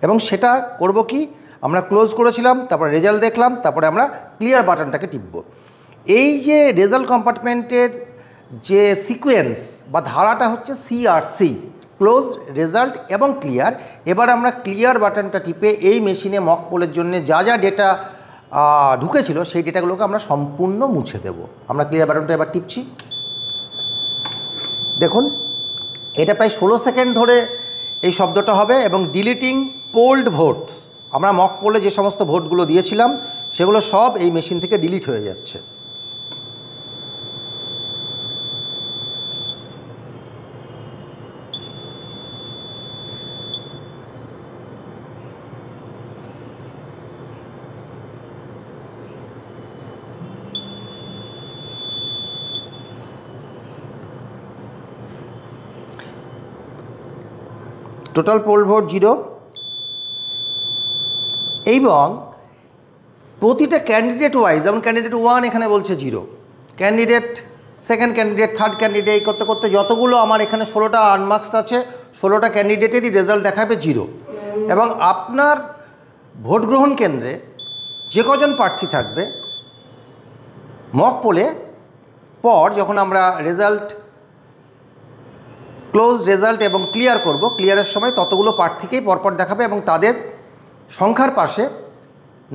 এবং সেটা করব কি, আমরা ক্লোজ করেছিলাম, তারপরে রেজাল্ট দেখলাম, তারপরে আমরা ক্লিয়ার বাটনটাকে টিপব। এই যে রেজাল্ট কম্পার্টমেন্টের যে সিকোয়েন্স বা ধারাটা হচ্ছে CRC, ক্লোজ, রেজাল্ট এবং ক্লিয়ার। এবার আমরা ক্লিয়ার বাটনটা টিপে এই মেশিনে মক পোলের জন্য যা যা ডেটা ঢুকেছিল সেই ডেটাগুলোকে আমরা সম্পূর্ণ মুছে দেব। আমরা ক্লিয়ার বাটনটা এবার টিপছি। দেখুন এটা প্রায় 16 সেকেন্ড ধরে এই শব্দটা হবে। এবং ডিলিটিং পোল্ড ভোটস, আমরা মক পোলে যে সমস্ত ভোটগুলো দিয়েছিলাম সেগুলো সব এই মেশিন থেকে ডিলিট হয়ে যাচ্ছে। টোটাল পোল ভোট 0 এবং প্রতিটা ক্যান্ডিডেট ওয়াইজ, যেমন ক্যান্ডিডেট 1 এখানে বলছে 0, candidate second candidate, third candidate, এই করতে করতে যতগুলো আমার এখানে 16টা আনমার্কসড আছে 16টা ক্যান্ডিডেটেরই রেজাল্ট দেখাবে 0। এবং আপনার ভোট গ্রহণ কেন্দ্রে যে কজন প্রার্থী থাকবে মক পোলে পর যখন আমরা রেজাল্ট ক্লোজ, রেজাল্ট এবং ক্লিয়ার করব, ক্লিয়ারের সময় ততগুলো প্রার্থীকেই পরপর দেখাবে এবং তাদের সংখ্যার পাশে,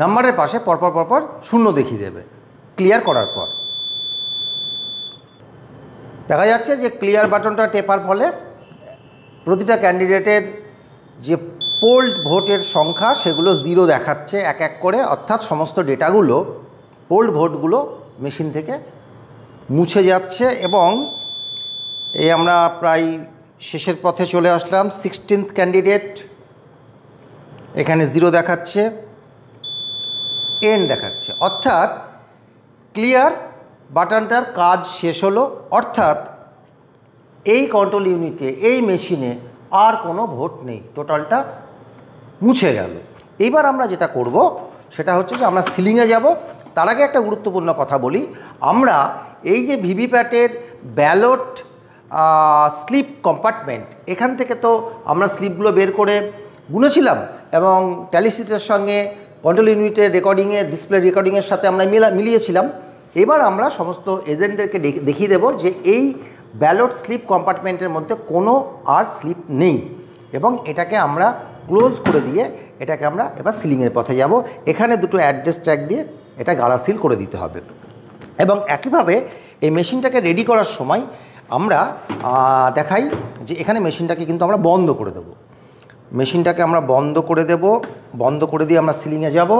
নাম্বারের পাশে পরপর পরপর 0 দেখিয়ে দেবে ক্লিয়ার করার পর। দেখা যাচ্ছে যে ক্লিয়ার বাটনটা টেপার ফলে প্রতিটা ক্যান্ডিডেটের যে পোল্ড ভোটের সংখ্যা সেগুলো 0 দেখাচ্ছে এক এক করে, অর্থাৎ সমস্ত ডেটাগুলো, পোল্ড ভোটগুলো মেশিন থেকে মুছে যাচ্ছে। এবং এই আমরা প্রায় শেষের পথে চলে আসলাম। 16th ক্যান্ডিডেট এখানে 0 দেখাচ্ছে, এন্ড দেখাচ্ছে, অর্থাৎ ক্লিয়ার বাটনটার কাজ শেষ হলো। অর্থাৎ এই কন্ট্রোল ইউনিটে, এই মেশিনে আর কোনো ভোট নেই, টোটালটা মুছে গেল। এইবার আমরা যেটা করব সেটা হচ্ছে যে আমরা সিলিংয়ে যাব। তার আগে একটা গুরুত্বপূর্ণ কথা বলি, আমরা এই যে ভিভিপ্যাটের ব্যালট স্লিপ কম্পার্টমেন্ট, এখান থেকে তো আমরা স্লিপগুলো বের করে গুনেছিলাম এবং ট্যালিশিটের সঙ্গে কন্ট্রোল ইউনিটের রেকর্ডিংয়ে, ডিসপ্লে রেকর্ডিংয়ের সাথে আমরা মিলিয়েছিলাম। এবার আমরা সমস্ত এজেন্টদেরকে দেখিয়ে দেব যে এই ব্যালট স্লিপ কম্পার্টমেন্টের মধ্যে কোনো আর স্লিপ নেই এবং এটাকে আমরা ক্লোজ করে দিয়ে এটাকে আমরা এবার সিলিংয়ের পথে যাব। এখানে দুটো অ্যাড্রেস ট্যাগ দিয়ে এটা গালা সিল করে দিতে হবে। এবং একইভাবে এই মেশিনটাকে রেডি করার সময় আমরা দেখাই যে এখানে মেশিনটাকে কিন্তু আমরা বন্ধ করে দেব। মেশিনটাকে আমরা বন্ধ করে দেব, বন্ধ করে দিয়ে আমরা সিলিংয়ে যাব।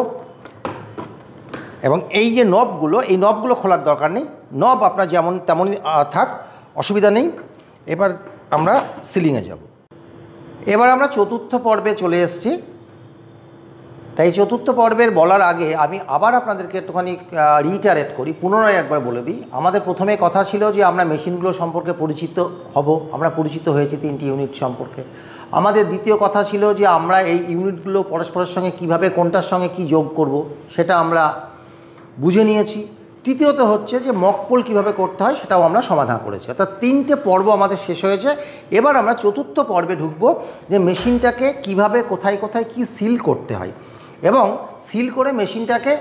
এবং এই যে নবগুলো, এই নবগুলো খোলার দরকার নেই, নব আপনার যেমন তেমনই থাক, অসুবিধা নেই। এবার আমরা সিলিংয়ে যাব। এবার আমরা চতুর্থ পর্বে চলে এসেছি। তাই চতুর্থ পর্বের বলার আগে আমি আবার আপনাদেরকে একটুখানি রিটারেট করি, পুনরায় একবার বলে দিই। আমাদের প্রথমে কথা ছিল যে আমরা মেশিনগুলো সম্পর্কে পরিচিত হব, আমরা পরিচিত হয়েছি 3টি ইউনিট সম্পর্কে। আমাদের দ্বিতীয় কথা ছিল যে আমরা এই ইউনিটগুলো পরস্পরের সঙ্গে কিভাবে, কোনটার সঙ্গে কি যোগ করব সেটা আমরা বুঝে নিয়েছি। তৃতীয়ত হচ্ছে যে মক পোল কীভাবে করতে হয় সেটাও আমরা সমাধান করেছি। অর্থাৎ 3টে পর্ব আমাদের শেষ হয়েছে। এবার আমরা চতুর্থ পর্বে ঢুকবো যে মেশিনটাকে কিভাবে, কোথায় কোথায় কি সিল করতে হয় এবং সিল করে মেশিনটাকে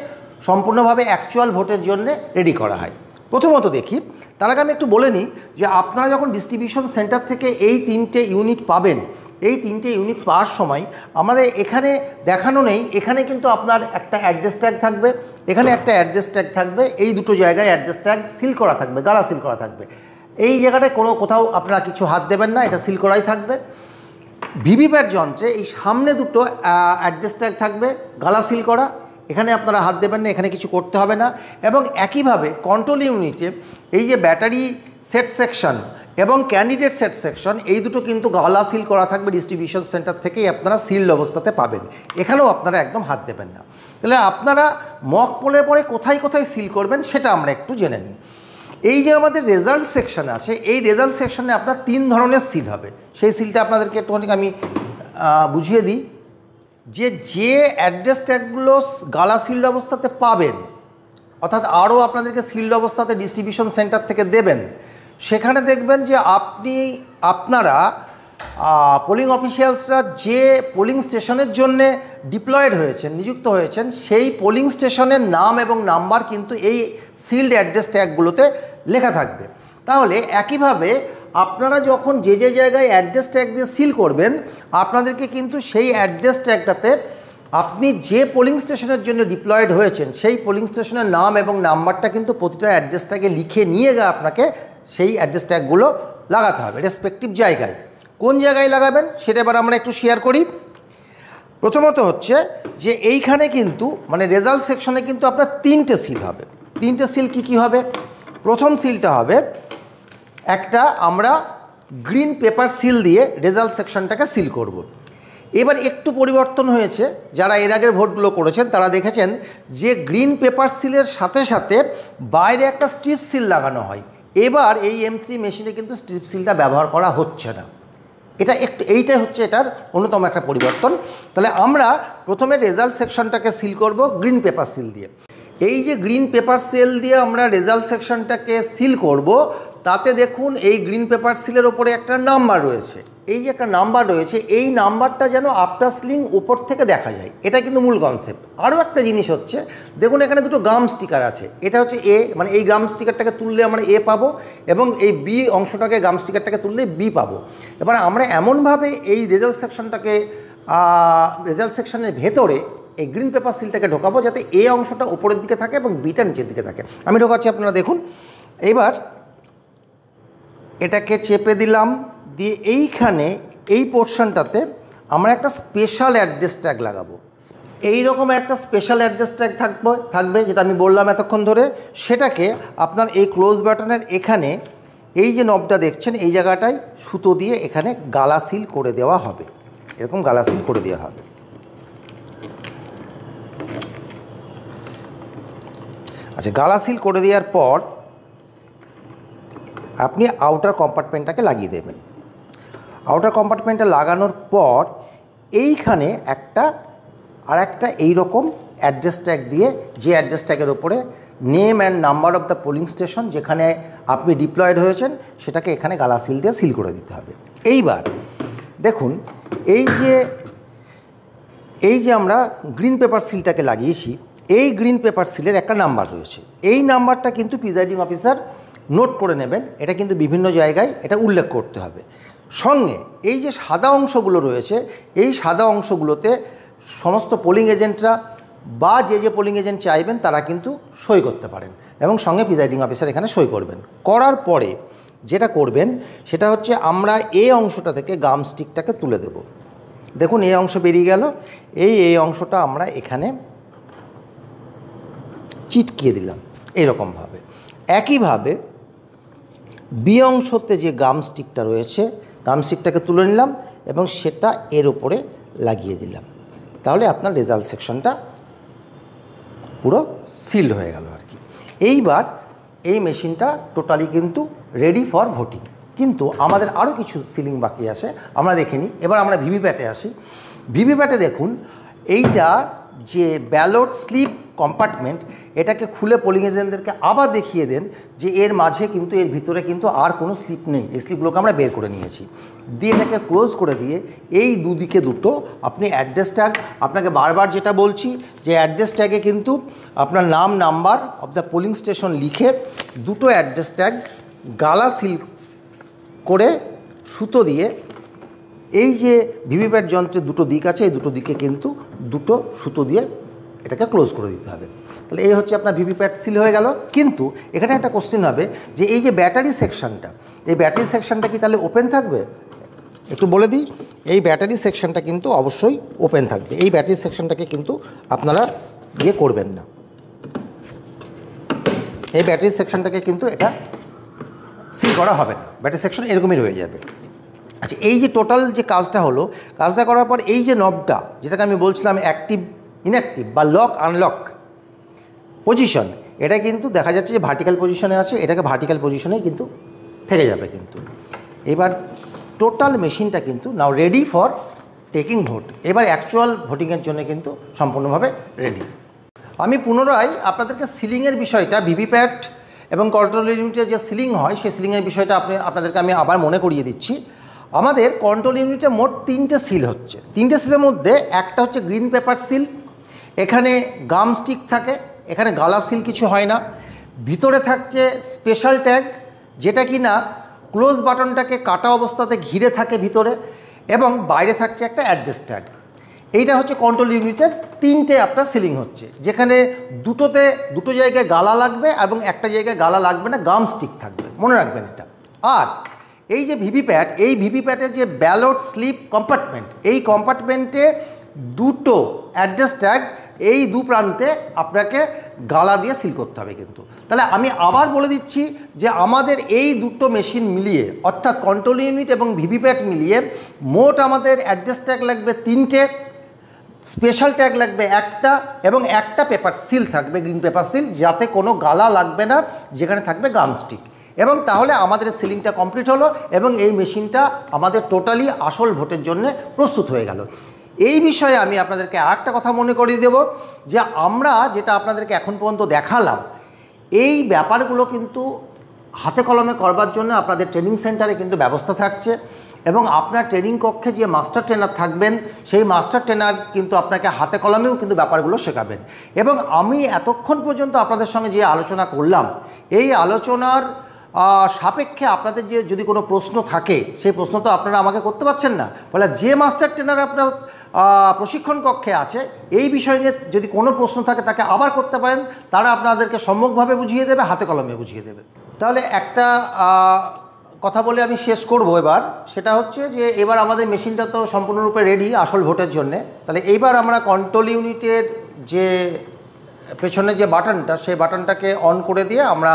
সম্পূর্ণভাবে অ্যাকচুয়াল ভোটের জন্য রেডি করা হয়। প্রথমত দেখি, তার আগে আমি একটু বলে নিই যে আপনারা যখন ডিস্ট্রিবিউশন সেন্টার থেকে এই 3টে ইউনিট পাবেন, এই 3টে ইউনিট পাওয়ার সময় আমাদের এখানে দেখানো নেই, এখানে কিন্তু আপনার একটা অ্যাড্রেস ট্যাগ থাকবে, এখানে একটা অ্যাড্রেস ট্যাগ থাকবে, এই দুটো জায়গায় অ্যাড্রেস ট্যাগ সিল করা থাকবে, গালা সিল করা থাকবে। এই জায়গাটায় কোথাও আপনারা কিছু হাত দেবেন না, এটা সিল করাই থাকবে। ভিভিপ্যাট যন্ত্রে এই সামনে দুটো অ্যাড্রেস ট্যাগ থাকবে, গালা সিল করা, এখানে আপনারা হাত দেবেন না, এখানে কিছু করতে হবে না। এবং একইভাবে কন্ট্রোল ইউনিটে এই যে ব্যাটারি সেট সেকশন, এবং ক্যান্ডিডেট সেট সেকশন, এই দুটো কিন্তু গালা সিল করা থাকবে, ডিস্ট্রিবিউশন সেন্টার থেকেই আপনারা সিলড অবস্থাতে পাবেন। এখানেও আপনারা একদম হাত দেবেন না। তাহলে আপনারা মক পোলের পরে কোথায় কোথায় সিল করবেন সেটা আমরা একটু জেনে নিই। এই যে আমাদের রেজাল্ট সেকশন আছে, এই রেজাল্ট সেকশনে আপনার 3 ধরনের সিল হবে। সেই সিলটা আপনাদেরকে একটুখানি আমি বুঝিয়ে দিই। যে অ্যাড্রেস ট্যাগগুলো গালা সিলড অবস্থাতে পাবেন, অর্থাৎ আরও আপনাদেরকে সিলড অবস্থাতে ডিস্ট্রিবিউশন সেন্টার থেকে দেবেন, সেখানে দেখবেন যে আপনারা পোলিং অফিসিয়ালসরা যে পোলিং স্টেশনের জন্যে ডিপ্লয়েড হয়েছেন, নিযুক্ত হয়েছেন, সেই পোলিং স্টেশনের নাম এবং নাম্বার কিন্তু এই সিলড অ্যাড্রেস ট্যাগগুলোতে লেখা থাকবে। তাহলে একইভাবে আপনারা যখন যে জায়গায় অ্যাড্রেস ট্যাগ দিয়ে সিল করবেন, আপনাদেরকে কিন্তু সেই অ্যাড্রেস ট্যাগটাতে আপনি যে পোলিং স্টেশনের জন্য ডিপ্লয়েড হয়েছেন সেই পোলিং স্টেশনের নাম এবং নাম্বারটা কিন্তু প্রতিটা অ্যাড্রেস ট্যাগে লিখে নিয়ে গিয়ে আপনাকে সেই অ্যাড্রেস ট্যাগগুলো লাগাতে হবে রেসপেক্টিভ জায়গায়। কোন জায়গায় লাগাবেন সেটা এবার আমরা একটু শেয়ার করি। প্রথমত হচ্ছে যে এইখানে কিন্তু মানে রেজাল্ট সেকশনে কিন্তু আপনার 3টে সিল হবে। 3টে সিল কি হবে? প্রথম সিলটা হবে একটা আমরা গ্রিন পেপার সিল দিয়ে রেজাল্ট সেকশনটাকে সিল করব। এবার একটু পরিবর্তন হয়েছে, যারা এর আগের ভোটগুলো করেছেন তারা দেখেছেন যে গ্রিন পেপার সিলের সাথে সাথে বাইরে একটা স্ট্রিপ সিল লাগানো হয়। এবার এই M3 মেশিনে কিন্তু স্ট্রিপ সিলটা ব্যবহার করা হচ্ছে না। এইটাই হচ্ছে এটার অন্যতম একটা পরিবর্তন। তাহলে আমরা প্রথমে রেজাল্ট সেকশনটাকে সিল করব গ্রিন পেপার সিল দিয়ে। এই যে গ্রিন পেপার সিল দিয়ে আমরা রেজাল্ট সেকশনটাকে সিল করব, তাতে দেখুন এই গ্রিন পেপার সিলের ওপরে একটা নাম্বার রয়েছে। এই যে একটা নাম্বার রয়েছে, এই নাম্বারটা যেন আফটার সিলিং উপর থেকে দেখা যায়, এটা কিন্তু মূল কনসেপ্ট। আরও একটা জিনিস হচ্ছে, দেখুন এখানে দুটো গাম স্টিকার আছে। এটা হচ্ছে এ, মানে এই গাম স্টিকারটাকে তুললে আমরা এ পাবো, এবং এই বি অংশটাকে গাম স্টিকারটাকে তুললে বি পাবো। এবার আমরা এমনভাবে এই রেজাল্ট সেকশনের ভেতরে এই গ্রিন পেপার সিলটাকে ঢোকাবো যাতে এ অংশটা উপরের দিকে থাকে এবং বিটা নিচের দিকে থাকে। আমি ঢোকাচ্ছি, আপনারা দেখুন। এইবার এটাকে চেপে দিলাম, দিয়ে এইখানে এই পোর্শনটাতে আমরা একটা স্পেশাল অ্যাড্রেস ট্যাগ লাগাবো। এইরকম একটা স্পেশাল অ্যাড্রেস ট্যাগ থাকবে যেটা আমি বললাম এতক্ষণ ধরে। সেটাকে আপনার এই ক্লোজ বাটনের এখানে এই যে নবটা দেখছেন এই জায়গাটায় সুতো দিয়ে এখানে গালা সিল করে দেওয়া হবে। এরকম গালা সিল করে দেওয়া হবে। আচ্ছা, গালা সিল করে দেওয়ার পর আপনি আউটার কম্পার্টমেন্টটাকে লাগিয়ে দেবেন। আউটার কম্পার্টমেন্টটা লাগানোর পর এইখানে একটা এইরকম অ্যাড্রেস ট্যাগ দিয়ে, যে অ্যাড্রেস ট্যাগের ওপরে name and number of the polling station যেখানে আপনি ডিপ্লয়েড হয়েছেন সেটাকে এখানে গালা সিল দিয়ে সিল করে দিতে হবে। এইবার দেখুন এই যে আমরা গ্রিন পেপার সিলটাকে লাগিয়েছি, এই গ্রিন পেপার সিলের একটা নাম্বার রয়েছে। এই নাম্বারটা কিন্তু প্রিজাইডিং অফিসার নোট করে নেবেন। এটা কিন্তু বিভিন্ন জায়গায় এটা উল্লেখ করতে হবে। সঙ্গে এই যে সাদা অংশগুলো রয়েছে, এই সাদা অংশগুলোতে সমস্ত পোলিং এজেন্টরা বা যে পোলিং এজেন্ট চাইবেন তারা কিন্তু সই করতে পারেন, এবং সঙ্গে প্রিজাইডিং অফিসার এখানে সই করবেন। করার পরে যেটা করবেন সেটা হচ্ছে আমরা এই অংশটা থেকে গাম স্টিকটাকে তুলে দেব। দেখুন এই অংশ বেরিয়ে গেল। এই অংশটা আমরা এখানে চিটকিয়ে দিলাম এইরকমভাবে। একইভাবে বি অংশতে যে গাম স্টিকটা রয়েছে, গাম স্টিকটাকে তুলে নিলাম এবং সেটা এর উপরে লাগিয়ে দিলাম। তাহলে আপনার রেজাল্ট সেকশনটা পুরো সিলড হয়ে গেল আর কি। এইবার এই মেশিনটা টোটালি কিন্তু রেডি ফর ভোটিং। কিন্তু আমাদের আরও কিছু সিলিং বাকি আছে, আমরা দেখে নিই। এবার আমরা ভিভিপ্যাটে আসি। ভিভিপ্যাটে দেখুন এইটা যে ব্যালট স্লিপ কম্পার্টমেন্ট, এটাকে খুলে পোলিং এজেন্টদেরকে আবার দেখিয়ে দেন যে এর মাঝে কিন্তু এর ভিতরে কিন্তু আর কোনো স্লিপ নেই। এই স্লিপগুলোকে আমরা বের করে নিয়েছি। দিয়ে এটাকে ক্লোজ করে দিয়ে এই দুদিকে দুটো আপনি অ্যাড্রেস ট্যাগ, আপনাকে বারবার যেটা বলছি যে অ্যাড্রেস ট্যাগে কিন্তু আপনার নাম number of the polling station লিখে দুটো অ্যাড্রেস ট্যাগ গালা সিল করে সুতো দিয়ে, এই যে ভিভিপ্যাট যন্ত্রের দুটো দিক আছে এই দুটো দিকে কিন্তু দুটো সুতো দিয়ে এটাকে ক্লোজ করে দিতে হবে। তাহলে এই হচ্ছে আপনার ভিভিপ্যাট সিল হয়ে গেল। কিন্তু এখানে একটা কোশ্চেন হবে যে এই যে ব্যাটারি সেকশনটা, এই ব্যাটারি সেকশনটা কি তাহলে ওপেন থাকবে? একটু বলে দিই, এই ব্যাটারি সেকশনটা কিন্তু অবশ্যই ওপেন থাকবে। এই ব্যাটারি সেকশনটাকে কিন্তু আপনারা করবেন না। এই ব্যাটারি সেকশনটাকে কিন্তু এটা সিল করা হবে না, ব্যাটারি সেকশন এরকমই রয়ে যাবে। আচ্ছা, এই যে টোটাল যে কাজটা হলো, কাজটা করার পর এই যে নবটা যেটাকে আমি বলছিলাম অ্যাক্টিভ ইনঅ্যাক্টিভ বা লক আনলক পজিশন, এটা কিন্তু দেখা যাচ্ছে যে ভার্টিক্যাল পজিশনে আছে, এটাকে ভার্টিক্যাল পজিশনেই কিন্তু থেকে যাবে। কিন্তু এবার টোটাল মেশিনটা কিন্তু নাও রেডি ফর টেকিং ভোট। এবার অ্যাকচুয়াল ভোটিংয়ের জন্য কিন্তু সম্পূর্ণভাবে রেডি। আমি পুনরায় আপনাদেরকে সিলিংয়ের বিষয়টা, ভিভিপ্যাট এবং কন্ট্রোল ইউনিটের যে সিলিং হয় সেই সিলিংয়ের বিষয়টা আপনাদেরকে আমি আবার মনে করিয়ে দিচ্ছি। আমাদের কন্ট্রোল ইউনিটে মোট 3টে সিল হচ্ছে। 3টে সিলের মধ্যে একটা হচ্ছে গ্রিন পেপার সিল, এখানে গাম স্টিক থাকে, এখানে গালা সিল কিছু হয় না। ভিতরে থাকছে স্পেশাল ট্যাগ, যেটা কি না ক্লোজ বাটনটাকে কাটা অবস্থাতে ঘিরে থাকে ভিতরে, এবং বাইরে থাকছে একটা অ্যাড্রেস ট্যাগ। এইটা হচ্ছে কন্ট্রোল ইউনিটের 3টে আপনার সিলিং হচ্ছে, যেখানে দুটো জায়গায় গালা লাগবে এবং একটা জায়গায় গালা লাগবে না, গাম স্টিক থাকবে, মনে রাখবেন এটা। আর এই যে ভিভিপ্যাট, এই ভিভিপ্যাটের যে ব্যালট স্লিপ কম্পার্টমেন্ট, এই কম্পার্টমেন্টে দুটো অ্যাড্রেস ট্যাগ এই দু প্রান্তে আপনাকে গালা দিয়ে সিল করতে হবে। কিন্তু তাহলে আমি আবার বলে দিচ্ছি যে আমাদের এই দুটো মেশিন মিলিয়ে, অর্থাৎ কন্ট্রোল ইউনিট এবং ভিভিপ্যাট মিলিয়ে মোট আমাদের অ্যাড্রেস ট্যাগ লাগবে 3টে, স্পেশাল ট্যাগ লাগবে একটা, এবং একটা পেপার সিল থাকবে, গ্রিন পেপার সিল, যাতে কোনো গালা লাগবে না, যেখানে থাকবে গাম স্টিক। এবং তাহলে আমাদের সিলিংটা কমপ্লিট হলো এবং এই মেশিনটা আমাদের টোটালি আসল ভোটের জন্য প্রস্তুত হয়ে গেল। এই বিষয়ে আমি আপনাদেরকে আরেকটা কথা মনে করিয়ে দেব যে আমরা যেটা আপনাদেরকে এখন পর্যন্ত দেখালাম, এই ব্যাপারগুলো কিন্তু হাতে কলমে করবার জন্য আপনাদের ট্রেনিং সেন্টারে কিন্তু ব্যবস্থা থাকছে, এবং আপনার ট্রেনিং কক্ষে যে মাস্টার ট্রেনার থাকবেন, সেই মাস্টার ট্রেনার কিন্তু আপনাকে হাতে কলমেও কিন্তু ব্যাপারগুলো শেখাবেন। এবং আমি এতক্ষণ পর্যন্ত আপনাদের সঙ্গে যে আলোচনা করলাম, এই আলোচনার সাপেক্ষে আপনাদের যে যদি কোনো প্রশ্ন থাকে, সেই প্রশ্ন তো আপনারা আমাকে করতে পারছেন না, ফলে যে মাস্টার ট্রেনার আপনার প্রশিক্ষণ কক্ষে আছে, এই বিষয় নিয়ে যদি কোনো প্রশ্ন থাকে তাকে আবার করতে পারেন, তারা আপনাদেরকে সম্যকভাবে বুঝিয়ে দেবে, হাতে কলমে বুঝিয়ে দেবে। তাহলে একটা কথা বলে আমি শেষ করব এবার, সেটা হচ্ছে যে এবার আমাদের মেশিনটা তো সম্পূর্ণরূপে রেডি আসল ভোটের জন্যে। তাহলে এইবার আমরা কন্ট্রোল ইউনিটের যে পেছনে যে বাটনটা, সেই বাটনটাকে অন করে দিয়ে আমরা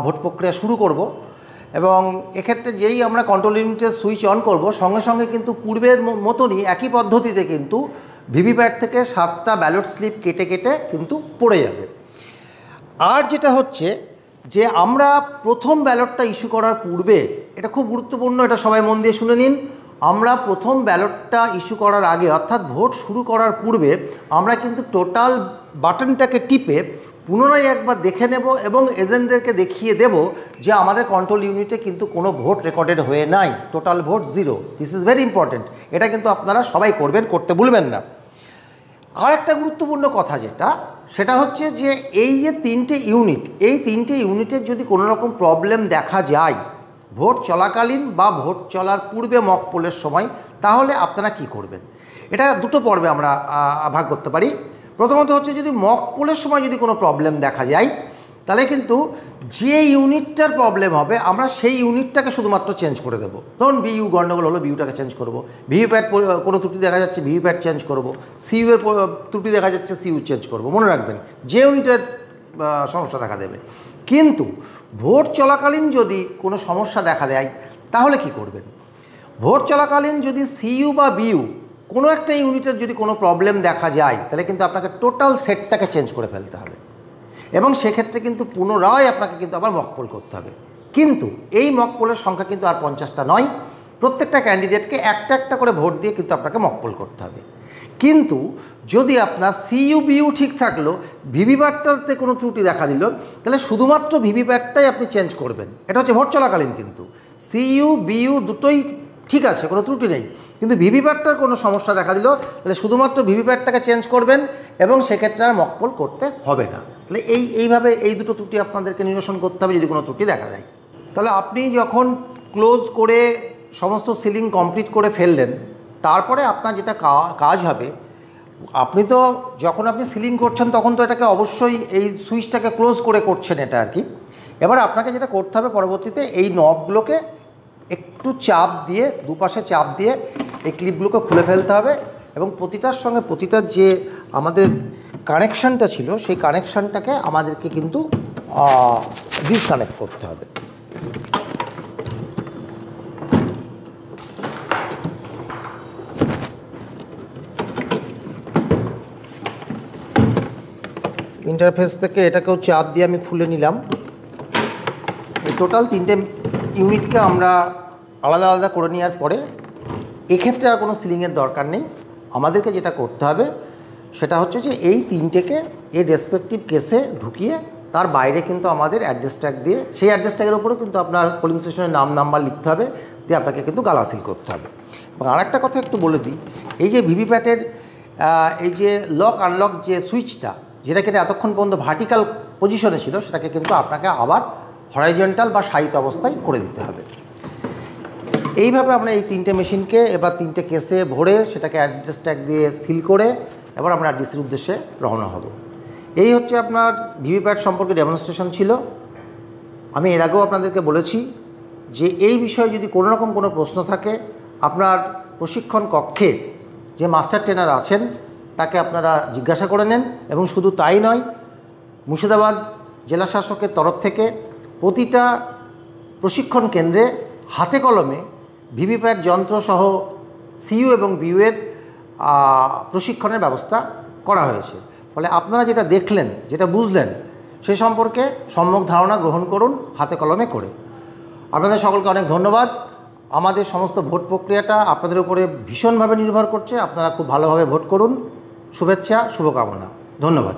ভোট প্রক্রিয়া শুরু করব। এবং এক্ষেত্রে যেই আমরা কন্ট্রোল ইউনিটের সুইচ অন করব, সঙ্গে সঙ্গে কিন্তু পূর্বের মতনই একই পদ্ধতিতে কিন্তু ভিভিপ্যাট থেকে 7টা ব্যালট স্লিপ কেটে কেটে কিন্তু পড়ে যাবে। আর যেটা হচ্ছে যে আমরা প্রথম ব্যালটটা ইস্যু করার পূর্বে, এটা খুব গুরুত্বপূর্ণ, এটা সবাই মন দিয়ে শুনে নিন, আমরা প্রথম ব্যালটটা ইস্যু করার আগে, অর্থাৎ ভোট শুরু করার পূর্বে, আমরা কিন্তু টোটাল বাটনটাকে টিপে পুনরায় একবার দেখে নেব এবং এজেন্টদেরকে দেখিয়ে দেব যে আমাদের কন্ট্রোল ইউনিটে কিন্তু কোনো ভোট রেকর্ডেড হয়ে নাই, total vote 0। This is very important, এটা কিন্তু আপনারা সবাই করবেন, করতে ভুলবেন না। আর একটা গুরুত্বপূর্ণ কথা সেটা হচ্ছে যে এই যে 3টে ইউনিট, এই 3টে ইউনিটের যদি কোনো রকম প্রবলেম দেখা যায় ভোট চলাকালীন বা ভোট চলার পূর্বে মক পোলের সময়, তাহলে আপনারা কি করবেন। এটা দুটো পর্বে আমরা ভাগ করতে পারি। প্রথমত হচ্ছে যদি মক পোলের সময় যদি কোনো প্রবলেম দেখা যায়, তাহলে কিন্তু যে ইউনিটটার প্রবলেম হবে আমরা সেই ইউনিটটাকে শুধুমাত্র চেঞ্জ করে দেবো। ধরুন বিইউ গণ্ডগোল হলো, বিইউটাকে চেঞ্জ করব, ভিভিপ্যাট কোনো ত্রুটি দেখা যাচ্ছে ভিভিপ্যাট চেঞ্জ করব, সিইউ এর ত্রুটি দেখা যাচ্ছে সিইউ চেঞ্জ করব। মনে রাখবেন যে ইউনিটের সমস্যা দেখা দেবে। কিন্তু ভোট চলাকালীন যদি কোনো সমস্যা দেখা দেয় তাহলে কি করবেন। ভোট চলাকালীন যদি সিইউ বা বিইউ কোনো একটা ইউনিটের যদি কোনো প্রবলেম দেখা যায়, তাহলে কিন্তু আপনাকে টোটাল সেটটাকে চেঞ্জ করে ফেলতে হবে, এবং সেক্ষেত্রে কিন্তু পুনরায় আপনাকে কিন্তু আবার মক পোল করতে হবে। কিন্তু এই মক পোলের সংখ্যা কিন্তু আর 50টা নয়, প্রত্যেকটা ক্যান্ডিডেটকে একটা একটা করে ভোট দিয়ে কিন্তু আপনাকে মক পোল করতে হবে। কিন্তু যদি আপনার সিইউ বিইউ ঠিক থাকলো, ভিভিপ্যাটটাতে কোনো ত্রুটি দেখা দিল, তাহলে শুধুমাত্র ভিভিপ্যাটটাই আপনি চেঞ্জ করবেন। এটা হচ্ছে ভোট চলাকালীন। কিন্তু সিইউ বিইউ দুটোই ঠিক আছে, কোনো ত্রুটি নেই, কিন্তু ভিভিপ্যাটটার কোনো সমস্যা দেখা দিল, তাহলে শুধুমাত্র ভিভিপ্যাটটাকে চেঞ্জ করবেন এবং সেক্ষেত্রে আর মক পোল করতে হবে না। তাহলে এইভাবে এই দুটো ত্রুটি আপনাদেরকে নিরসন করতে হবে যদি কোনো ত্রুটি দেখা দেয়। তাহলে আপনি যখন ক্লোজ করে সমস্ত সিলিং কমপ্লিট করে ফেললেন, তারপরে আপনার যেটা কাজ হবে, আপনি তো যখন আপনি সিলিং করছেন তখন তো এটাকে অবশ্যই এই সুইচটাকে ক্লোজ করে করছেন এটা আর কি। এবার আপনাকে যেটা করতে হবে পরবর্তীতে, এই নবগুলোকে একটু চাপ দিয়ে, দুপাশে চাপ দিয়ে এই ক্লিপগুলোকে খুলে ফেলতে হবে, এবং প্রতিটার সঙ্গে প্রতিটার যে আমাদের কানেকশানটা ছিল সেই কানেকশানটাকে আমাদেরকে কিন্তু ডিসকানেক্ট করতে হবে। ইন্টারফেস থেকে এটাকেও চাপ দিয়ে আমি খুলে নিলাম। এই টোটাল 3টে ইউনিটকে আমরা আলাদা আলাদা করে নেওয়ার পরে এক্ষেত্রে আর কোনো সিলিংয়ের দরকার নেই। আমাদেরকে যেটা করতে হবে সেটা হচ্ছে যে এই 3টেকে এর রেসপেক্টিভ কেসে ঢুকিয়ে তার বাইরে কিন্তু আমাদের অ্যাড্রেস ট্যাগ দিয়ে, সেই অ্যাড্রেস ট্যাগের উপরেও কিন্তু আপনার পোলিং স্টেশনের নাম নাম্বার লিখতে হবে, দিয়ে আপনাকে কিন্তু গালা সিল করতে হবে। এবং আরেকটা কথা একটু বলে দিই, এই যে ভিভিপ্যাটের এই যে লক আনলক যে সুইচটা, যেটা কিন্তু এতক্ষণ পর্যন্ত ভার্টিক্যাল পজিশনে ছিল, সেটাকে কিন্তু আপনাকে আবার হরাইজন্টাল বা শায়িত অবস্থায় করে দিতে হবে। এইভাবে আমরা এই 3টে মেশিনকে এবার 3টে কেসে ভরে সেটাকে অ্যাড্রেস ট্যাগ দিয়ে সিল করে এবার আমরা ডিসির উদ্দেশ্যে রওনা হব। এই হচ্ছে আপনার ভিভিপ্যাট সম্পর্কে ডেমনস্ট্রেশন ছিল। আমি এর আগেও আপনাদেরকে বলেছি যে এই বিষয়ে যদি কোনো রকম কোনো প্রশ্ন থাকে, আপনার প্রশিক্ষণ কক্ষে যে মাস্টার ট্রেনার আছেন তাকে আপনারা জিজ্ঞাসা করে নেন। এবং শুধু তাই নয়, মুর্শিদাবাদ জেলা শাসকের তরফ থেকে প্রতিটা প্রশিক্ষণ কেন্দ্রে হাতে কলমে ভিভিপ্যাট যন্ত্রসহ সিইউ এবং বিইউয়ের প্রশিক্ষণের ব্যবস্থা করা হয়েছে। ফলে আপনারা যেটা দেখলেন, যেটা বুঝলেন, সে সম্পর্কে সম্যক ধারণা গ্রহণ করুন হাতে কলমে করে। আপনাদের সকলকে অনেক ধন্যবাদ। আমাদের সমস্ত ভোট প্রক্রিয়াটা আপনাদের উপরে ভীষণভাবে নির্ভর করছে। আপনারা খুব ভালোভাবে ভোট করুন। শুভেচ্ছা, শুভকামনা, ধন্যবাদ।